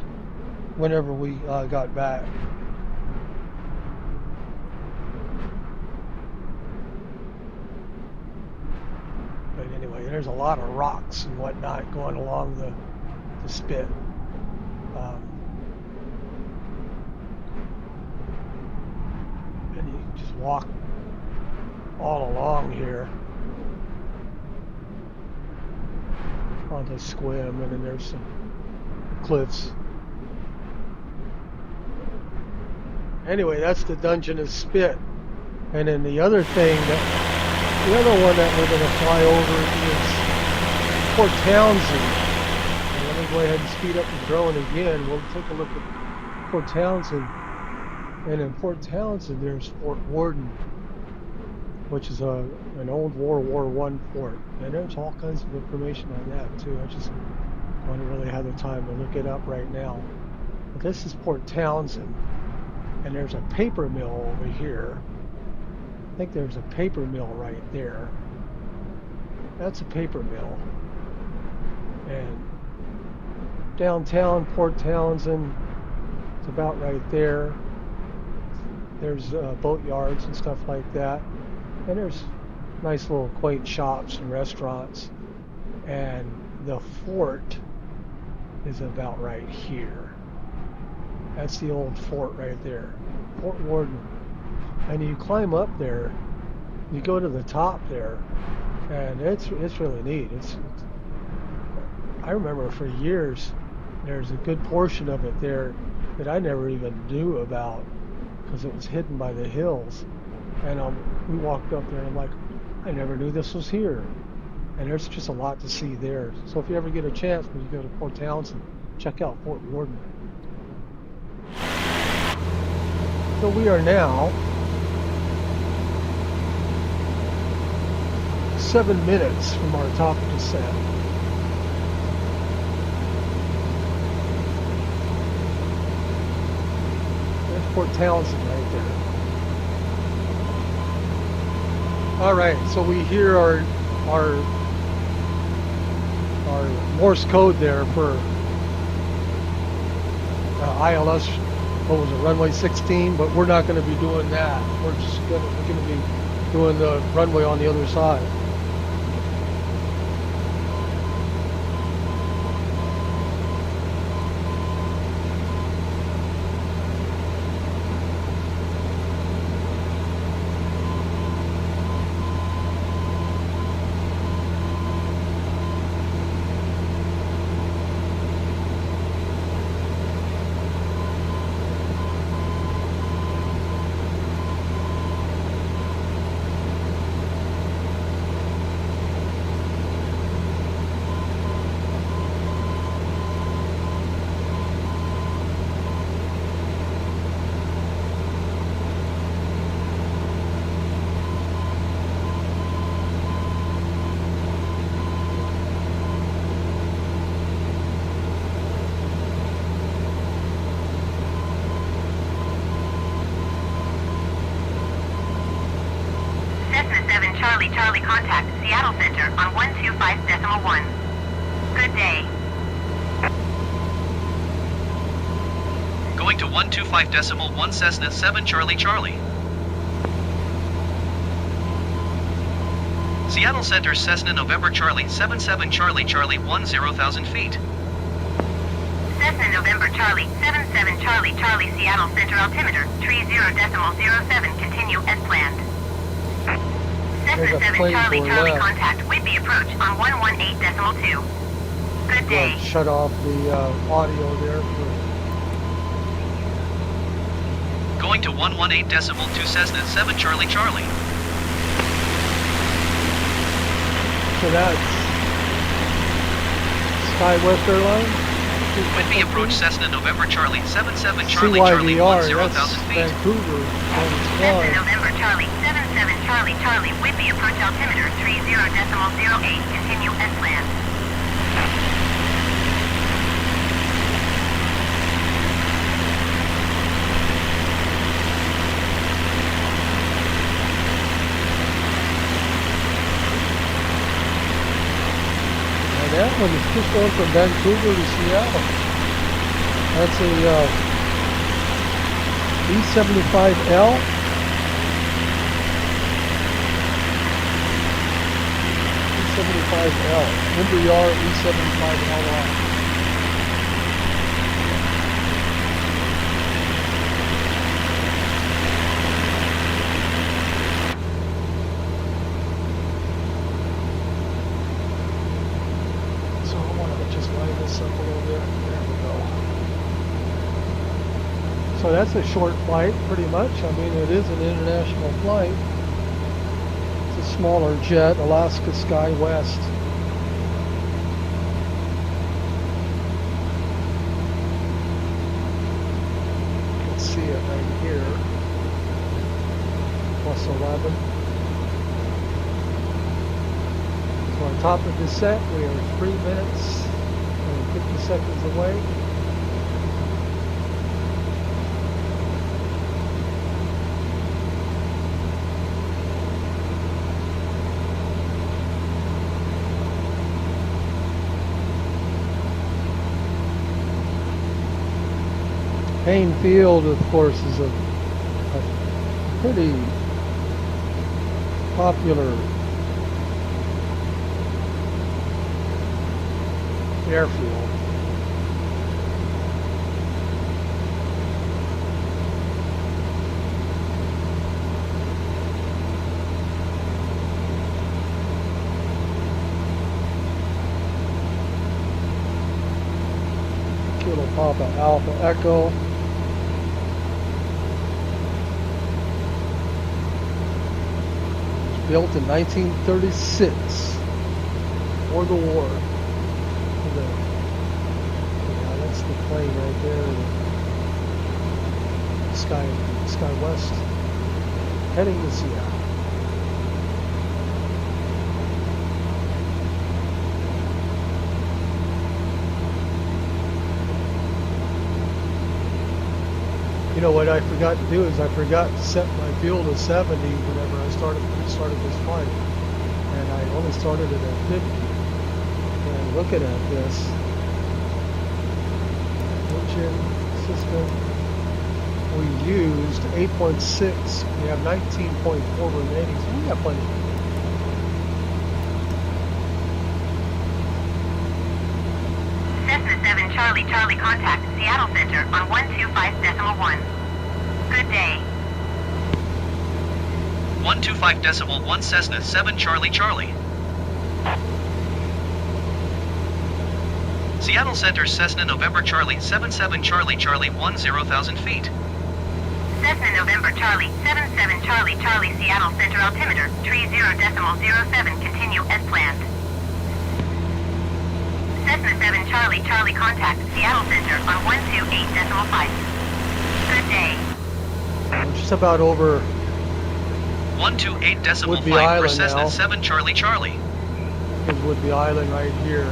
whenever we got back. But anyway, there's a lot of rocks and whatnot going along the spit. And you just walk all along here. on the squim, and then there's some cliffs. Anyway, that's the Dungeness Spit. And then the other thing, the other one that we're going to fly over is Port Townsend. And let me go ahead and speed up the drone again. We'll take a look at Port Townsend. And in Port Townsend, there's Fort Worden, which is an old World War I fort. And there's all kinds of information on that too. I just don't really have the time to look it up right now. But this is Port Townsend. And there's a paper mill over here. I think there's a paper mill right there. That's a paper mill. And downtown Port Townsend, it's about right there. There's boat yards and stuff like that. And there's nice little quaint shops and restaurants. And the fort is about right here. That's the old fort right there, Fort Worden. And you climb up there, you go to the top there, and it's really neat. I remember for years, there's a good portion of it there that I never even knew about because it was hidden by the hills. And we walked up there, and I'm like, I never knew this was here. And there's just a lot to see there. So if you ever get a chance when you go to Port Townsend, check out Fort Worden. So we are now 7 minutes from our top descent. There's Port Townsend right there. All right, so we hear our Morse code there for ILS. What was it, runway 16? But we're not going to be doing that. We're just going to be doing the runway on the other side. Charlie contact Seattle Center on 125.1. Good day. Going to 125.1 Cessna 7 Charlie Charlie. Seattle Center Cessna November Charlie 77 Charlie Charlie 10,000 feet. Cessna November Charlie 77 Charlie Charlie Seattle Center altimeter 30.07 continue as planned. Cessna 7 Charlie Charlie contact Whitby approach on 118.2. Good day. Shut off the audio there. Going to 118.2 Cessna 7 Charlie Charlie. So that's SkyWest Airlines. Whitby approach Cessna November Charlie 77 Charlie Charlie 10,000 feet. Vancouver. Cessna November Charlie 77 Charlie Charlie Whitby approach altimeter 30.08 continue as planned. That one is just going from Vancouver to Seattle. That's a E75L. E75L. NVIDIA E75LR. So that's a short flight, pretty much. I mean, it is an international flight. It's a smaller jet, Alaska Sky West. You can see it right here. Plus 11. So on top of descent, we are 3 minutes and 50 seconds away. Paine Field, of course, is a pretty popular airfield. Kilo Papa Alpha Echo. Built in 1936 for the war. Yeah, that's the plane right there. Sky West, heading to Seattle. You know what I forgot to do is I forgot to set my fuel to 70 whenever I started this flight, and I only started it at 50. And looking at this engine system, we used 8.6. We have 19.4 remaining, so we got plenty. Cessna 7 Charlie Charlie contact Seattle Center on 125.1. Good day. 125.1 Cessna 7 Charlie Charlie. Seattle Center Cessna November Charlie 77 Charlie Charlie 10,000 feet. Cessna November Charlie 77 Charlie Charlie Seattle Center altimeter 30.07 continue as planned. Cessna 7 Charlie Charlie contact Seattle Center on 128.5. Good day. We're just about over 128.5 for Island Cessna now. 7 Charlie Charlie. is Woodby Island right here.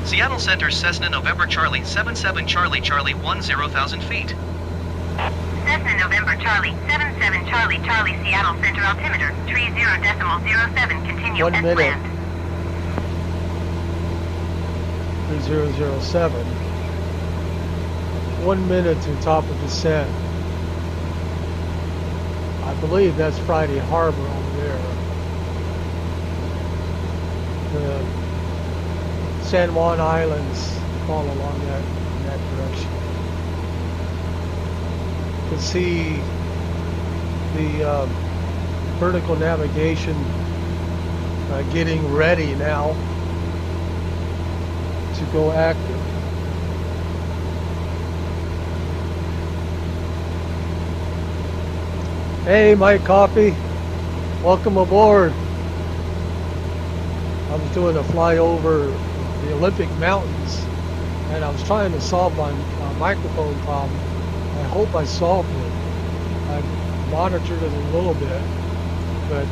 Seattle Center Cessna November Charlie 77 Charlie Charlie 10,000 feet. Cessna November Charlie 77 Charlie Charlie Seattle Center altimeter 30.07 continue 1 as minute. planned. 3007. 1 minute to top of descent. I believe that's Friday Harbor over there. The San Juan Islands fall along that direction. You can see the vertical navigation getting ready now to go active. Hey, Mike Coffey, welcome aboard. I was doing a flyover the Olympic Mountains, and I was trying to solve my microphone problem. I hope I solved it. I monitored it a little bit, but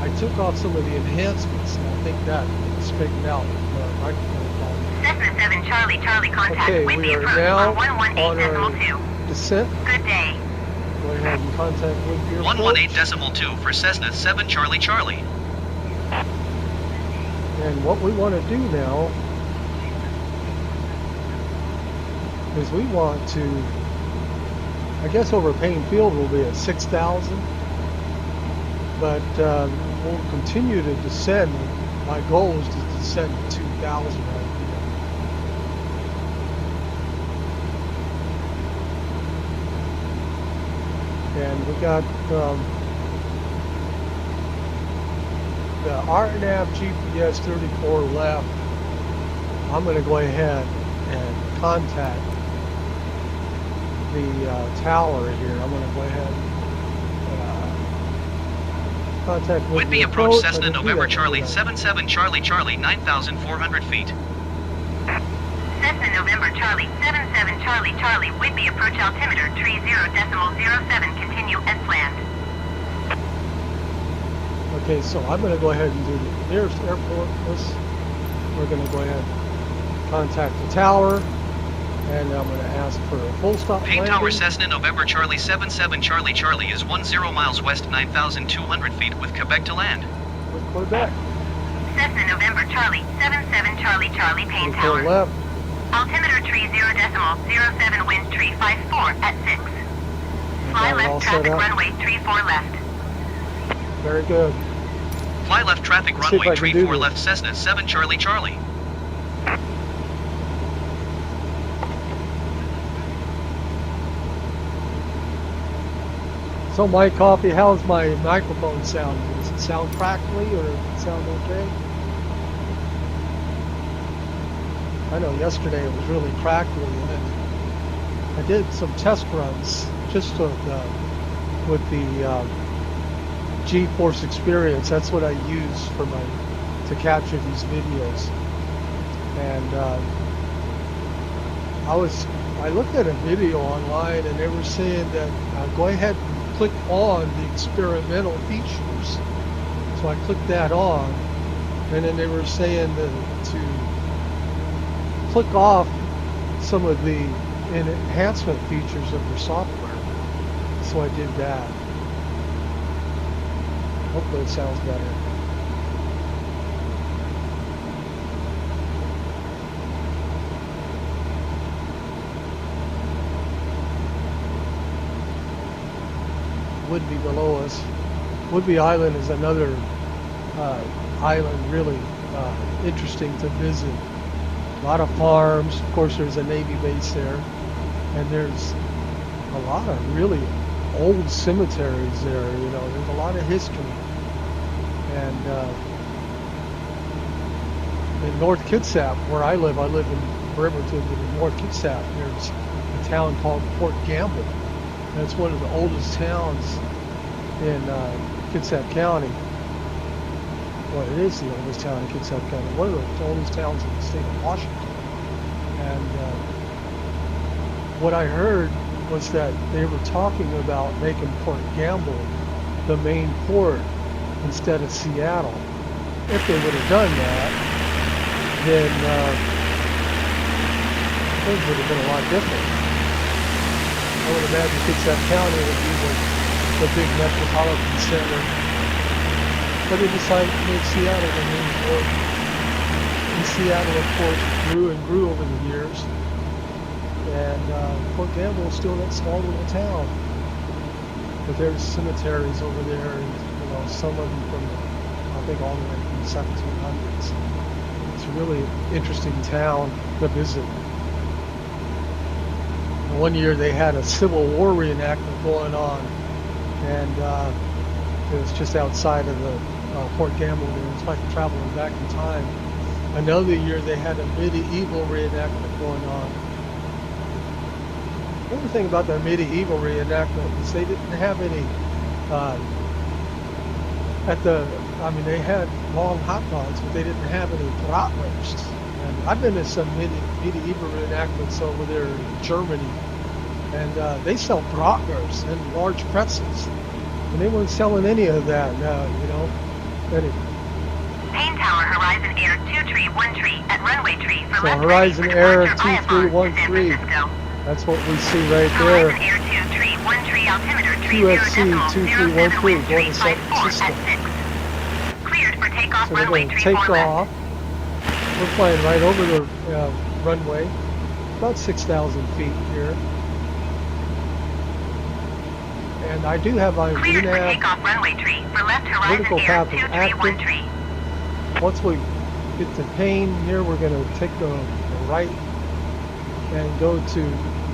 I took off some of the enhancements, and I think that straightened out the microphone problem. Cessna 7 Charlie Charlie contact Okay, with we the are approach now on on our 118.2. descent. Good day. Go ahead and contact with your 118.2 for Cessna 7 Charlie Charlie. And what we want to do now is we want to, I guess over Paine Field will be at 6,000, but we'll continue to descend. My goal is to descend to 2,000 right here. And we got the RNAV GPS 34 left. I'm going to go ahead and contact the tower here. I'm going to go ahead and contact with Whitby the approach approach. Cessna November Charlie 77 Charlie Charlie 9,400 feet. Cessna November Charlie 77 Charlie Charlie Whitby approach altimeter 30.07 continue as planned. Okay, so I'm going to go ahead and do the nearest airport. We're going to go ahead and contact the tower, and I'm going to ask for a full stop Paine landing. Tower Cessna November Charlie 77 Charlie Charlie is 10 miles west 9,200 feet with Quebec to land. With Quebec. Cessna November Charlie 77 Charlie Charlie Paine To the Tower. left. Altimeter 30.07 wind 354 at 6. Fly Got it all left set traffic up. runway 34 left. Very good. Fly left traffic Let's see if I runway can do 34 this. left Cessna 7 Charlie Charlie. So, Mike Coffee, how's my microphone sound? Does it sound crackly or does it sound okay? I know yesterday it was really crackly, and I did some test runs just with the GeForce experience. That's what I use for to capture these videos. And I looked at a video online, and they were saying that go ahead and click on the experimental features. So I clicked that on, and then they were saying that to click off some of the enhancement features of the software. So I did that. Hopefully it sounds better. Whidbey below us. Whidbey Island is another island really interesting to visit. A lot of farms. Of course, there's a Navy base there, and there's a lot of really old cemeteries there. You know, there's a lot of history. And in North Kitsap, where I live in Bremerton, but in North Kitsap, there's a town called Fort Gamble. And it's one of the oldest towns in Kitsap County. Well, it is the oldest town in Kitsap County. One of the oldest towns in the state of Washington. And what I heard was that they were talking about making Fort Gamble the main port instead of Seattle. If they would have done that, then things would have been a lot different. I would imagine Kitsap County would be the big metropolitan center. But they decided to make Seattle the main port. And Seattle, of course, grew and grew over the years. And Fort Gamble is still that small little town. But there's cemeteries over there, and you know, some of them from, I think, all the way from the 1700s. It's a really interesting town to visit. And one year they had a Civil War reenactment going on, and it was just outside of the Fort Gamble there. It's like traveling back in time. Another year they had a medieval reenactment going on. The other thing about the medieval reenactment is they didn't have any they had long hot dogs, but they didn't have any bratwurst. And I've been to some medieval reenactments over there in Germany, and they sell bratwurst and large pretzels, and they weren't selling any of that. You know, anyway. Paine Tower, Horizon Air 2313 at runway tree for So left Horizon ready for Air departure IFR to San 2313. Francisco. That's what we see right there. Horizon Air 2313 altimeter QFC 30.07 wind 2313 going to San 354 Francisco. at 6. Cleared for takeoff So we're runway going to 34 take left. off. We're flying right over the runway, about 6,000 feet here. And I do have my Cleared for VNAV takeoff runway tree for left Horizon vertical Air path is active. 2313. Once we get to Paine here, we're going to take the right and go to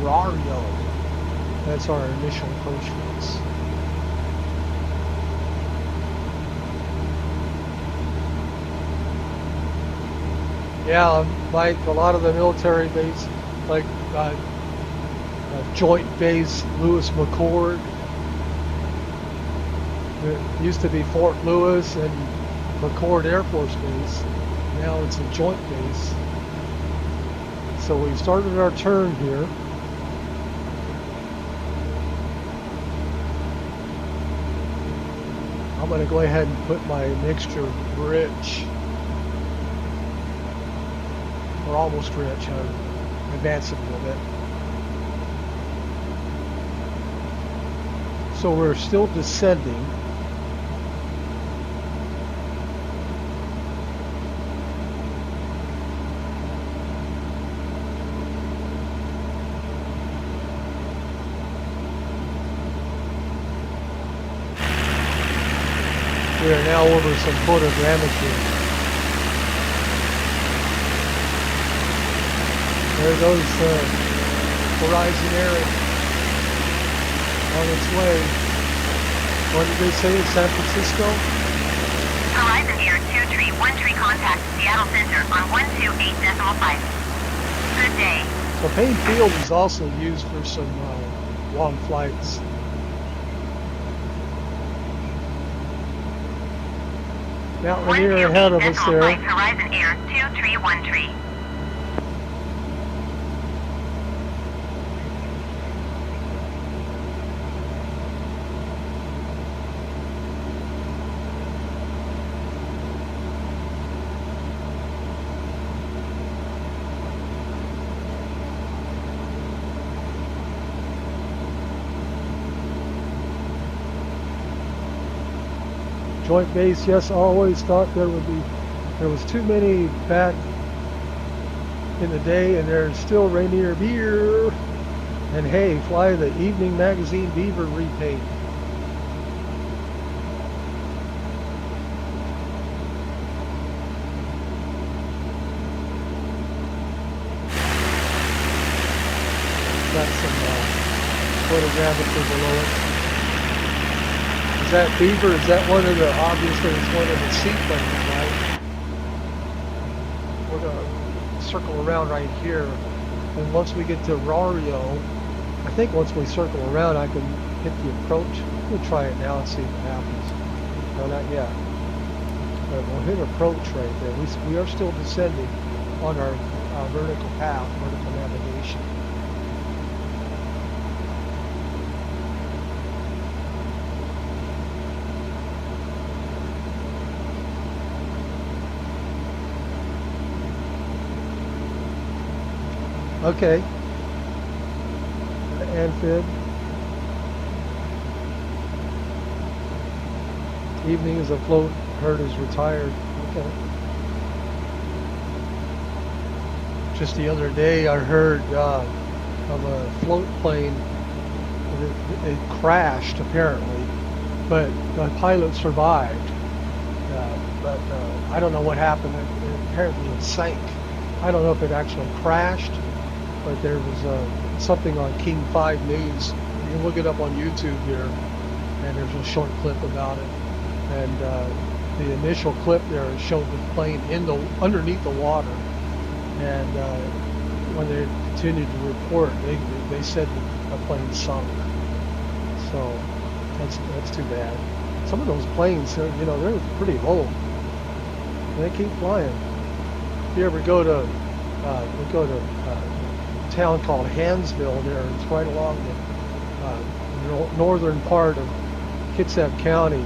Rario. That's our initial approach phase. Yeah, Mike, a lot of the military base, like Joint Base Lewis McChord. It used to be Fort Lewis and McChord Air Force Base. Now it's a joint base. So we started our turn here. I'm going to go ahead and put my mixture rich, or almost rich. I'll advance it a little bit. So we're still descending. We are now over some photogrammetry. There goes Horizon Air on its way. What did they say? San Francisco? Horizon Air 2313 contact Seattle Center on 128.5. Good day. So Paine Field is also used for some long flights. Mountaineer ahead of us there. Horizon Air 2313. Joint base, yes, always thought there was too many back in the day, and there's still Rainier Beer. And hey, fly the Evening Magazine Beaver repaint. Got some photogrammetry below it. Is that Beaver? Is that one of the, obviously it's one of the seaplanes, right? We're gonna circle around right here. And once we get to Rario, I think once we circle around, I can hit the approach. We'll try it now and see what happens. No, not yet. But we'll hit approach right there. We are still descending on our vertical path, vertical navigation. Okay. Amphib. Evening is afloat. Herd is retired. Okay. Just the other day I heard of a float plane. It crashed apparently, but the pilot survived. But I don't know what happened. Apparently it sank. I don't know if it actually crashed, but there was something on King 5 News. You can look it up on YouTube here, and there's a short clip about it. And the initial clip there showed the plane underneath the water. And when they continued to report, they said that the plane sunk. So that's too bad. Some of those planes, they're pretty low. And they keep flying. If you ever go to a town called Hansville there, it's right along the northern part of Kitsap County,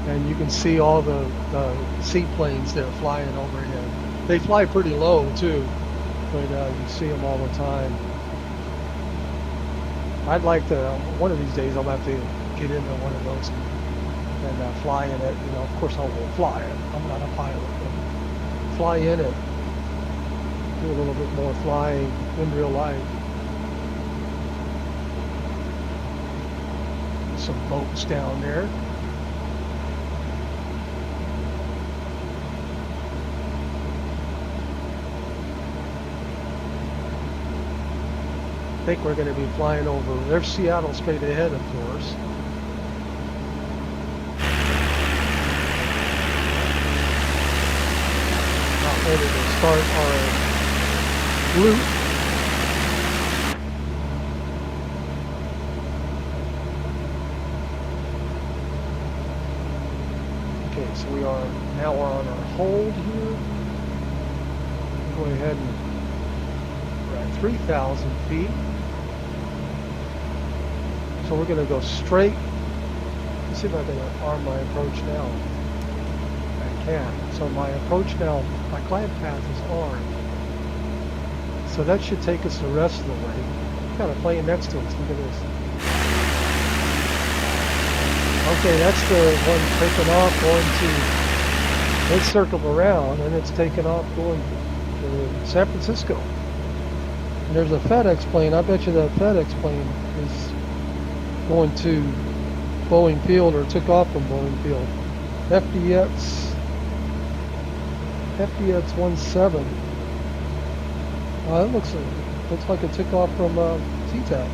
and you can see all the seaplanes there flying overhead. They fly pretty low too, but you see them all the time. I'd like to, one of these days I'll have to get into one of those and fly in it. Of course I won't fly it. I'm not a pilot, but fly in it. Do a little bit more flying in real life. Some boats down there. I think we're going to be flying over. There's Seattle straight ahead, of course. Not ready to start our route. So we are now we're on our hold here. We'll go ahead and we're at 3,000 feet. So we're going to go straight. Let's see if I can arm my approach now. I can. So my approach now, my glide path is armed. So that should take us the rest of the way. Got a plane next to us. Look at this. Okay, that's the one taking off going to. Let's circle around, and it's taking off going to San Francisco. And there's a FedEx plane. I bet you that FedEx plane is going to Boeing Field or took off from Boeing Field. FDX 17. That looks like it took off from T-Tech.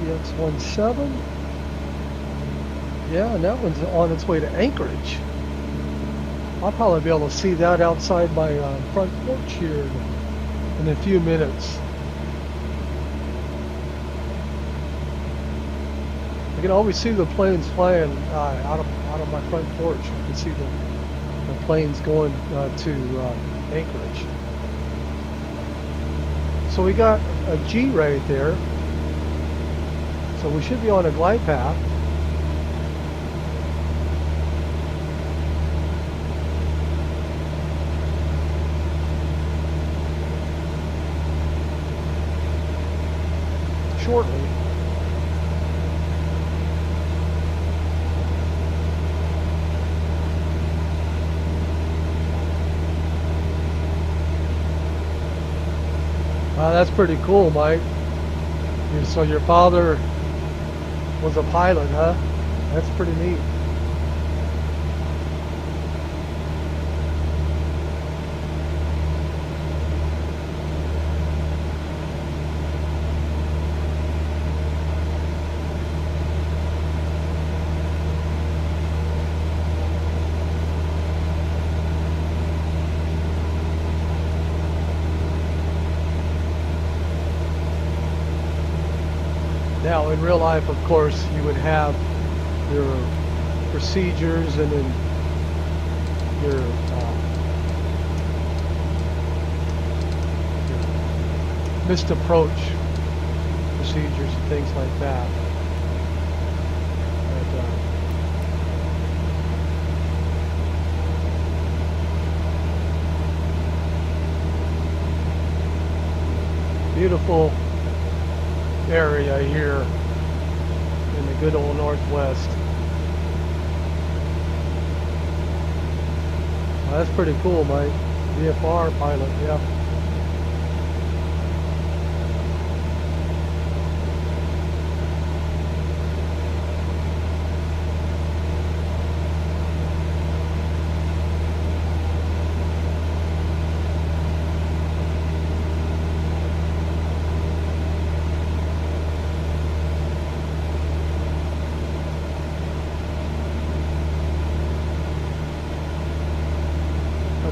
FDX 17. Yeah, and that one's on its way to Anchorage. I'll probably be able to see that outside my front porch here in a few minutes. I can always see the planes flying out of my front porch. I can see the planes going to Anchorage. So we got a G right there. So we should be on a glide path. Shortly. That's pretty cool, Mike. So your father was a pilot, huh? That's pretty neat. Now, in real life, of course, you would have your procedures and then your missed approach procedures and things like that. Beautiful area here in the good old Northwest. Well, that's pretty cool, Mike. VFR pilot, yeah.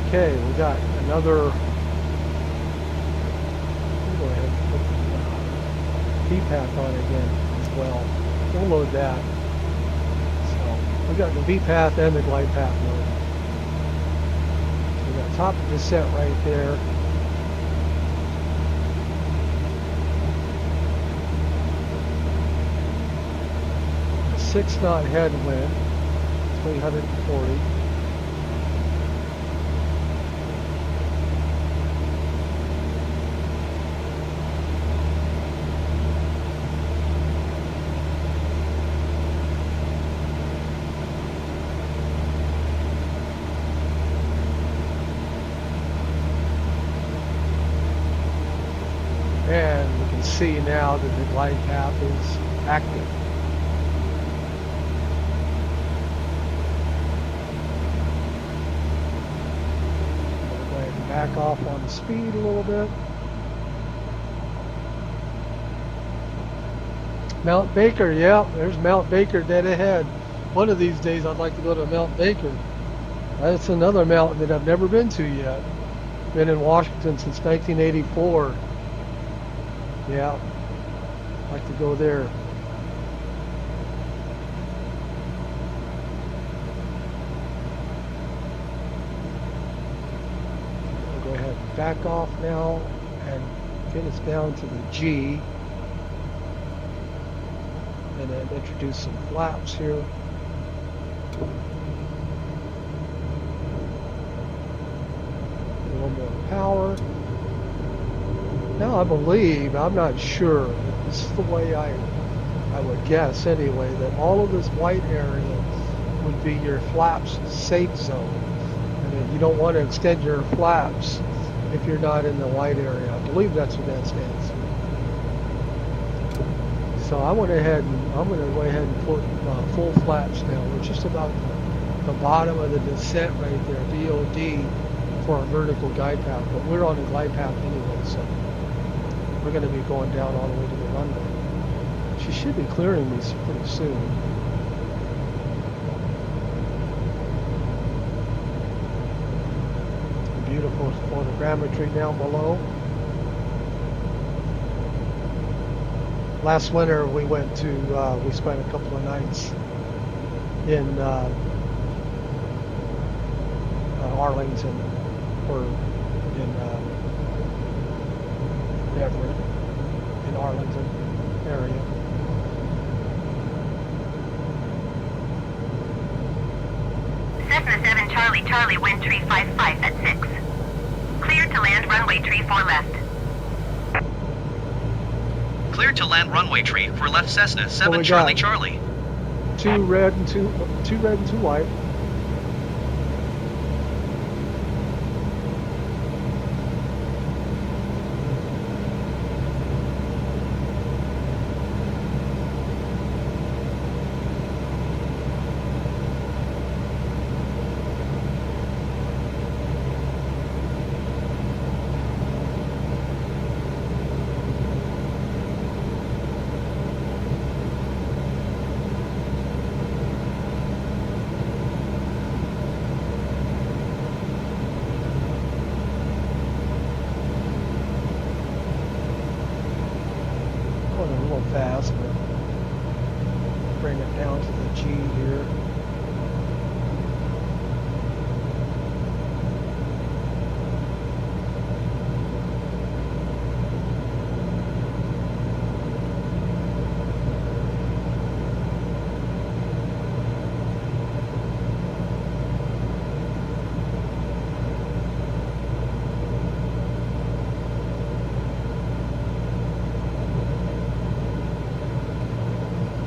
Okay, we got another. We'll go ahead and put the V-path on again as well. We'll load that. So we got the V-path and the glide path loaded. So we got top descent right there. A 6-knot headwind, 340. And we can see now that the glide path is active. We'll go ahead and back off on the speed a little bit. Mount Baker, yeah, there's Mount Baker dead ahead. One of these days I'd like to go to Mount Baker. That's another mountain that I've never been to yet. Been in Washington since 1984. Yeah, I'd like to go there. back off now and get us down to the G. And then introduce some flaps here. A little more power. Now I believe, I'm not sure, but this is the way I would guess anyway, that all of this white area would be your flaps safe zone. I mean, you don't want to extend your flaps if you're not in the white area. I believe that's what that stands for. So I went ahead and I'm going to go ahead and put full flaps now. We're just about the bottom of the descent right there, VOD, for our vertical glide path. But we're on a glide path anyway, so we're going to be going down all the way to the runway. She should be clearing me pretty soon. Beautiful photogrammetry down below. Last winter we went to, we spent a couple of nights in Arlington, or in Everett, in Arlington area. Cessna 7 Charlie Charlie, wind tree 55 at 6. Cleared to land runway tree 4 left. Cleared to land runway tree for left Cessna 7 Charlie Charlie. Two red and two white. Fast, but bring it down to the G here.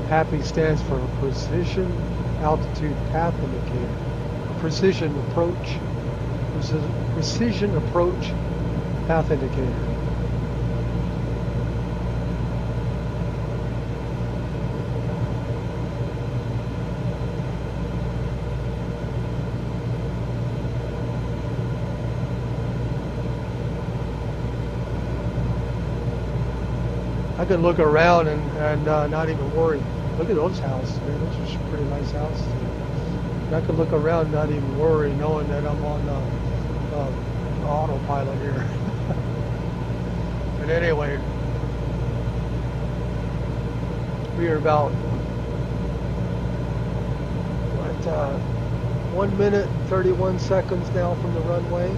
PAPI stands for Precision Altitude Path Indicator. Precision Approach Path Indicator. I could look around and not even worry. Look at those houses, man. Those are some pretty nice houses. And I could look around and not even worry, knowing that I'm on autopilot here. But anyway, we are about, 1 minute, 31 seconds now from the runway.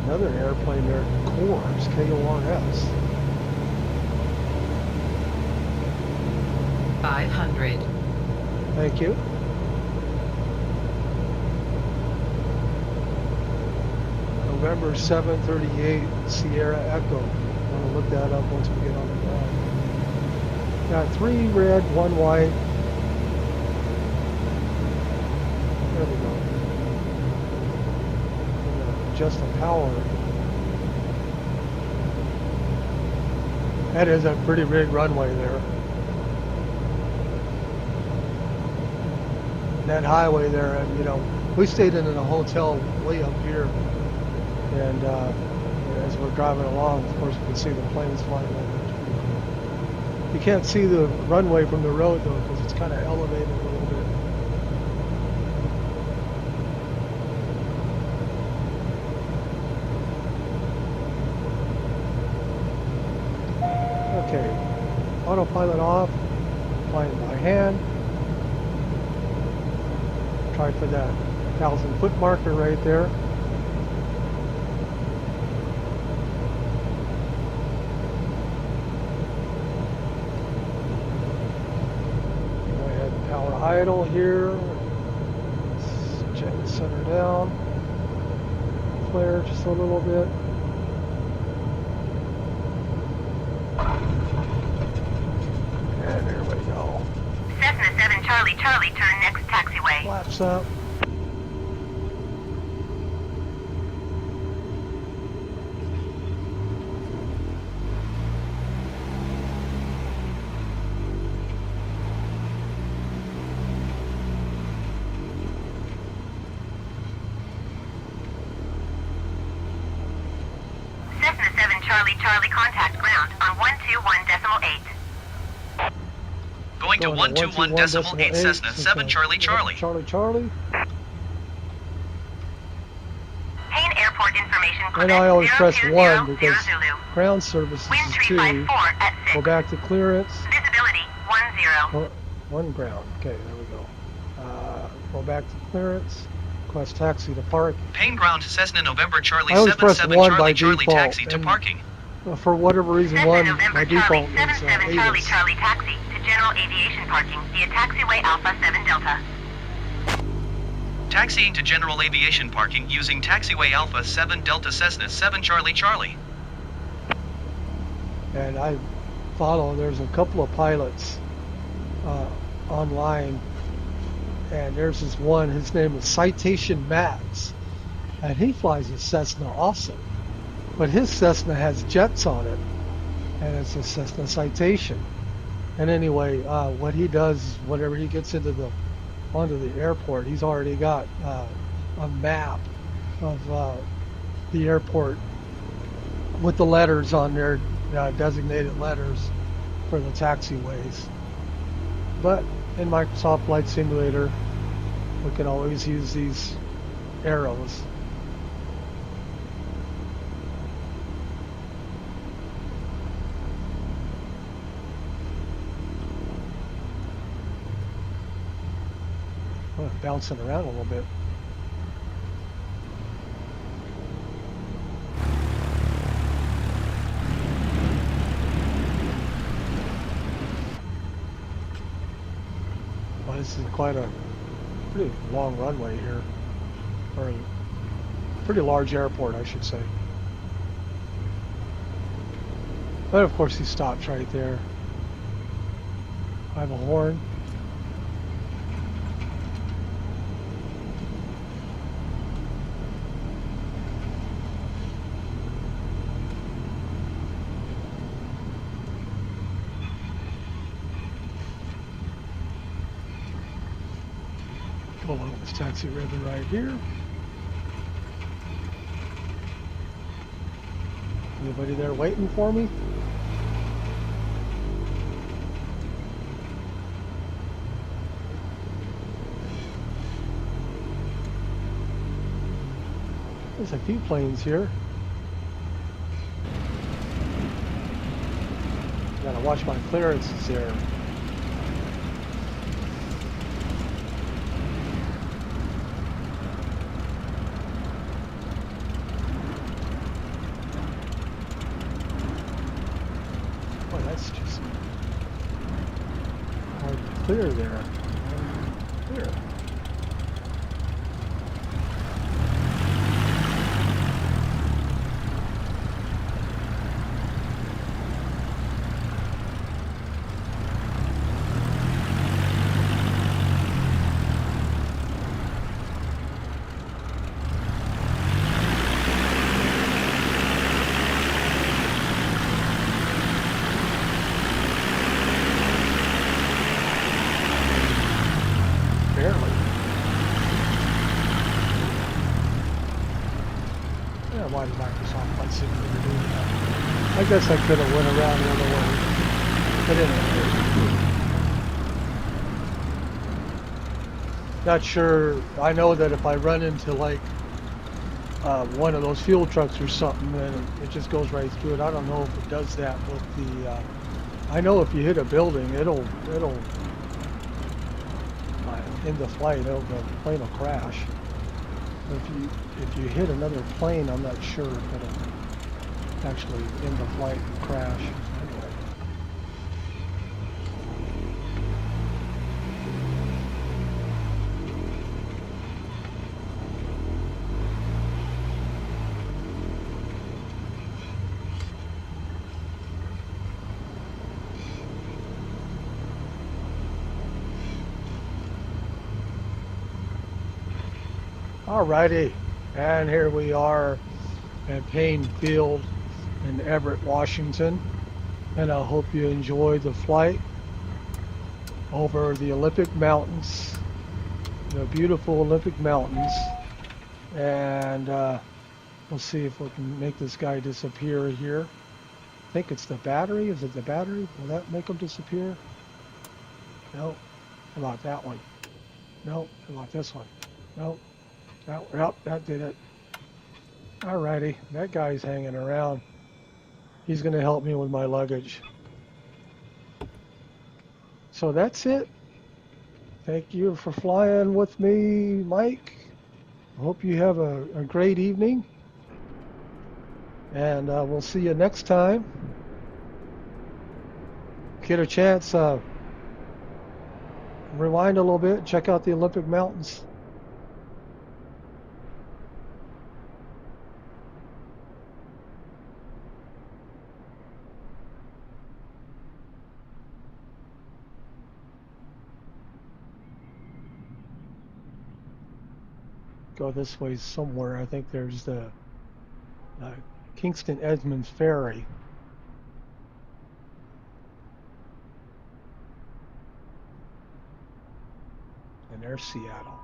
Another airplane there, Kors, K-O-R-S. 500. Thank you. November 738 Sierra Echo. I'm going to look that up once we get on the ground. Got 3 red, 1 white. There we go. Adjust the power. That is a pretty big runway there. That highway there, and we stayed in a hotel way up here, and as we're driving along, of course, we can see the planes flying over. You can't see the runway from the road though, because it's kind of elevated a little bit. Okay, autopilot off, flying by hand. Try for that 1,000-foot marker right there. Go ahead and power idle here. Let's check the center down. Flare just a little bit. And there we go. Cessna 7 Charlie Charlie, turn next taxiway. Flaps up. Cessna 7 Charlie Charlie, contact ground on 121.8. Going to 121.8 Cessna 7 Charlie Charlie. Charlie Charlie. Paine Airport information. And I always press 1 020 because Zulu. ground services Wind is 2. 354 at 6. Go back to clearance. Visibility 10. 1 ground. Okay, there we go. Go back to clearance. Request taxi to park. Paine ground Cessna November Charlie I always 7 press 7 1 Charlie by Charlie default, taxi to and parking. For whatever reason, Cessna 1 November by Charlie default 7 is 7 Charlie 8. Charlie taxi to general aviation parking via taxiway Alpha 7 Delta. Taxiing to general aviation parking using taxiway Alpha 7 Delta Cessna 7 Charlie Charlie. And I follow, there's a couple of pilots online, and there's this one, his name is Citation Max, and he flies a Cessna also, but his Cessna has jets on it, and it's a Cessna Citation. And anyway, what he does, whenever he gets onto the airport, he's already got a map of the airport with the letters on there, designated letters for the taxiways. But in Microsoft Flight Simulator, we can always use these arrows. Oh, bouncing around a little bit. Well, this is quite a pretty long runway here, or a pretty large airport, I should say. But of course he stops right there. I have a horn. Go along this taxi ribbon right here. Anybody there waiting for me? There's a few planes here. Gotta watch my clearances here. That's just hard to clear there. Clear. Why did Microsoft Flight Simulator do that? I guess I could have went around the other way. But anyway. Not sure. I know that if I run into like one of those fuel trucks or something, then it just goes right through it. I don't know if it does that with the. I know if you hit a building, it'll in the flight, the plane will crash. If you hit another plane, I'm not sure if it'll actually end the flight and crash. Anyway. Alrighty, and here we are at Paine Field in Everett, Washington, and I hope you enjoyed the flight over the Olympic Mountains, the beautiful Olympic Mountains, and we'll see if we can make this guy disappear here. I think it's the battery. Is it the battery? Will that make him disappear? No. How about that one? No. How about this one? No. That did it. Alrighty, that guy's hanging around. He's going to help me with my luggage. So that's it. Thank you for flying with me, Mike. I hope you have a great evening. And we'll see you next time. Get a chance, rewind a little bit, check out the Olympic Mountains. Go this way somewhere. I think there's the Kingston Edmonds Ferry. And there's Seattle.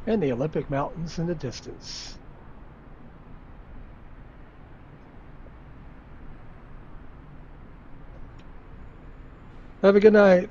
And the Olympic Mountains in the distance. Have a good night.